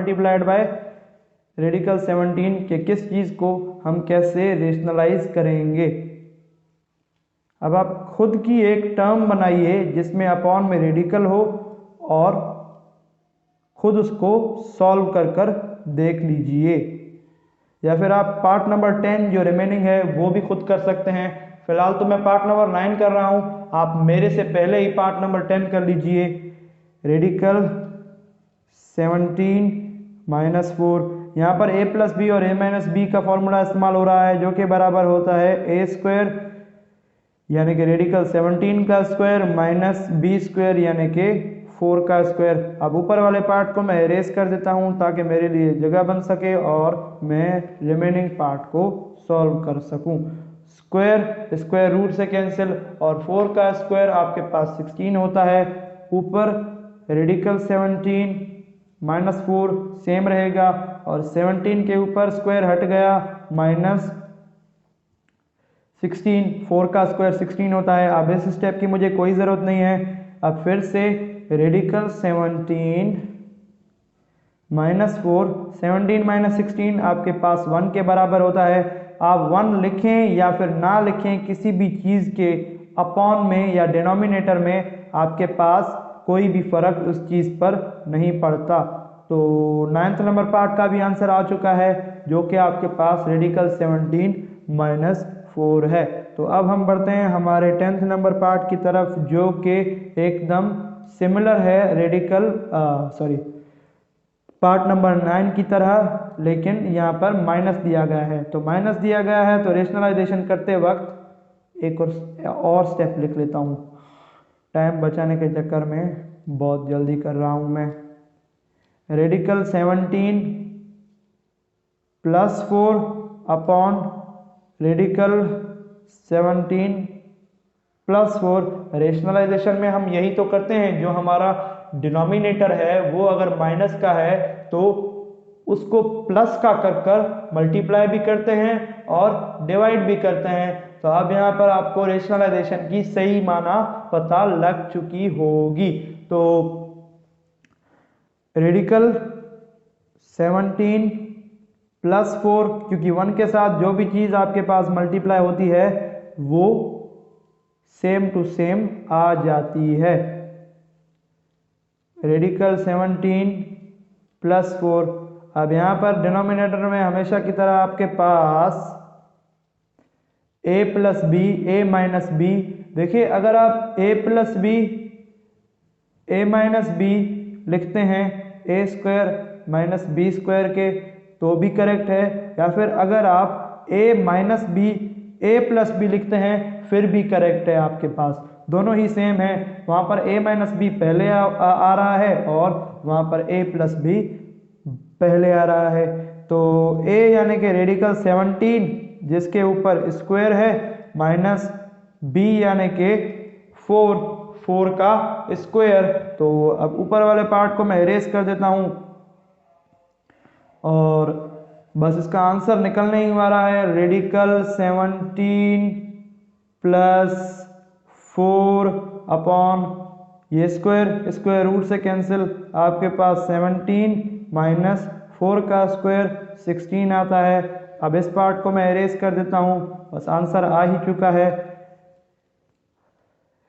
रेडिकल 17 के किस चीज़ को हम कैसे रेशनलाइज करेंगे। अब आप खुद की एक टर्म बनाइए जिसमें अपॉन में रेडिकल हो और खुद उसको सॉल्व कर कर देख लीजिए, या फिर आप पार्ट नंबर 10 जो रिमेनिंग है वो भी खुद कर सकते हैं। फिलहाल तो मैं पार्ट नंबर 9 कर रहा हूं, आप मेरे से पहले ही पार्ट नंबर 10 कर लीजिए। रेडिकल 17 - 4, यहाँ पर a + b और a - b का फॉर्मूला इस्तेमाल हो रहा है, जो कि बराबर होता है a² यानी कि रेडिकल 17 का स्क्वायर -b² यानी कि 4 का स्क्वायर। अब ऊपर वाले पार्ट को मैं इरेज कर देता हूं ताकि मेरे लिए जगह बन सके और मैं रिमेनिंग पार्ट को सॉल्व कर सकूं। स्क्वायर रूट से कैंसिल और 4 का स्क्वायर आपके पास 16 होता है। ऊपर रेडिकल 17 - 4 सेम रहेगा और 17 के ऊपर स्क्वायर हट गया -16, 4 का स्क्वायर 16 होता है। अब इस स्टेप की मुझे कोई ज़रूरत नहीं है। अब फिर से रेडिकल 17 - 4, 17 - 16 आपके पास 1 के बराबर होता है। आप 1 लिखें या फिर ना लिखें, किसी भी चीज़ के अपॉन में या डिनोमिनेटर में आपके पास कोई भी फर्क उस चीज़ पर नहीं पड़ता। तो 9th नंबर पार्ट का भी आंसर आ चुका है, जो कि आपके पास रेडिकल 17 - 4 है। तो अब हम बढ़ते हैं हमारे 10th नंबर पार्ट की तरफ, जो कि एकदम सिमिलर है पार्ट नंबर 9 की तरह, लेकिन यहाँ पर माइनस दिया गया है। तो माइनस दिया गया है तो रेशनलाइजेशन करते वक्त एक और स्टेप लिख लेता हूँ, टाइम बचाने के चक्कर में बहुत जल्दी कर रहा हूँ मैं। Radical 17 + 4 upon radical 17 + 4। रेशनलाइजेशन में हम यही तो करते हैं, जो हमारा डिनोमिनेटर है वो अगर माइनस का है तो उसको प्लस का कर कर मल्टीप्लाई भी करते हैं और डिवाइड भी करते हैं। तो अब यहाँ पर आपको रेशनलाइजेशन की सही माना पता लग चुकी होगी। तो रेडिकल 17 + 4, क्योंकि 1 के साथ जो भी चीज़ आपके पास मल्टीप्लाई होती है वो सेम टू सेम आ जाती है। रेडिकल 17 + 4। अब यहाँ पर डिनोमिनेटर में हमेशा की तरह आपके पास a + b, a - b। देखिए, अगर आप a + b, a - b लिखते हैं a² - b² के तो भी करेक्ट है, या फिर अगर आप a - b, a + b लिखते हैं फिर भी करेक्ट है। आपके पास दोनों ही सेम है, वहाँ पर a - b पहले आ रहा है और वहाँ पर a + b पहले आ रहा है। तो a यानी कि रेडिकल 17 जिसके ऊपर स्क्वायर है, -b यानी कि 4 4 का स्क्वायर। तो अब ऊपर वाले पार्ट को मैं इरेज कर देता हूँ और बस इसका आंसर निकलने ही वाला है। रेडिकल 17 प्लस 4 अपॉन ये स्क्वायर, स्क्वायर रूट से कैंसिल, आपके पास 17 माइनस 4 का स्क्वायर 16 आता है। अब इस पार्ट को मैं इरेज कर देता हूँ, बस आंसर आ ही चुका है।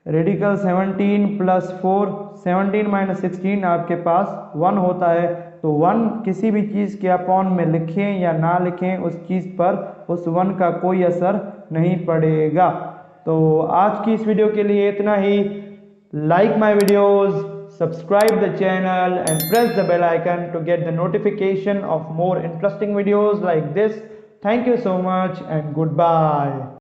रेडिकल 17 प्लस 4, 17 माइनस 16 आपके पास 1 होता है। तो 1 किसी भी चीज़ के अपॉन में लिखें या ना लिखें, उस चीज़ पर उस 1 का कोई असर नहीं पड़ेगा। तो आज की इस वीडियो के लिए इतना ही। Like my videos, subscribe the channel and press the bell icon to get the notification of more interesting videos like this. Thank you so much and goodbye.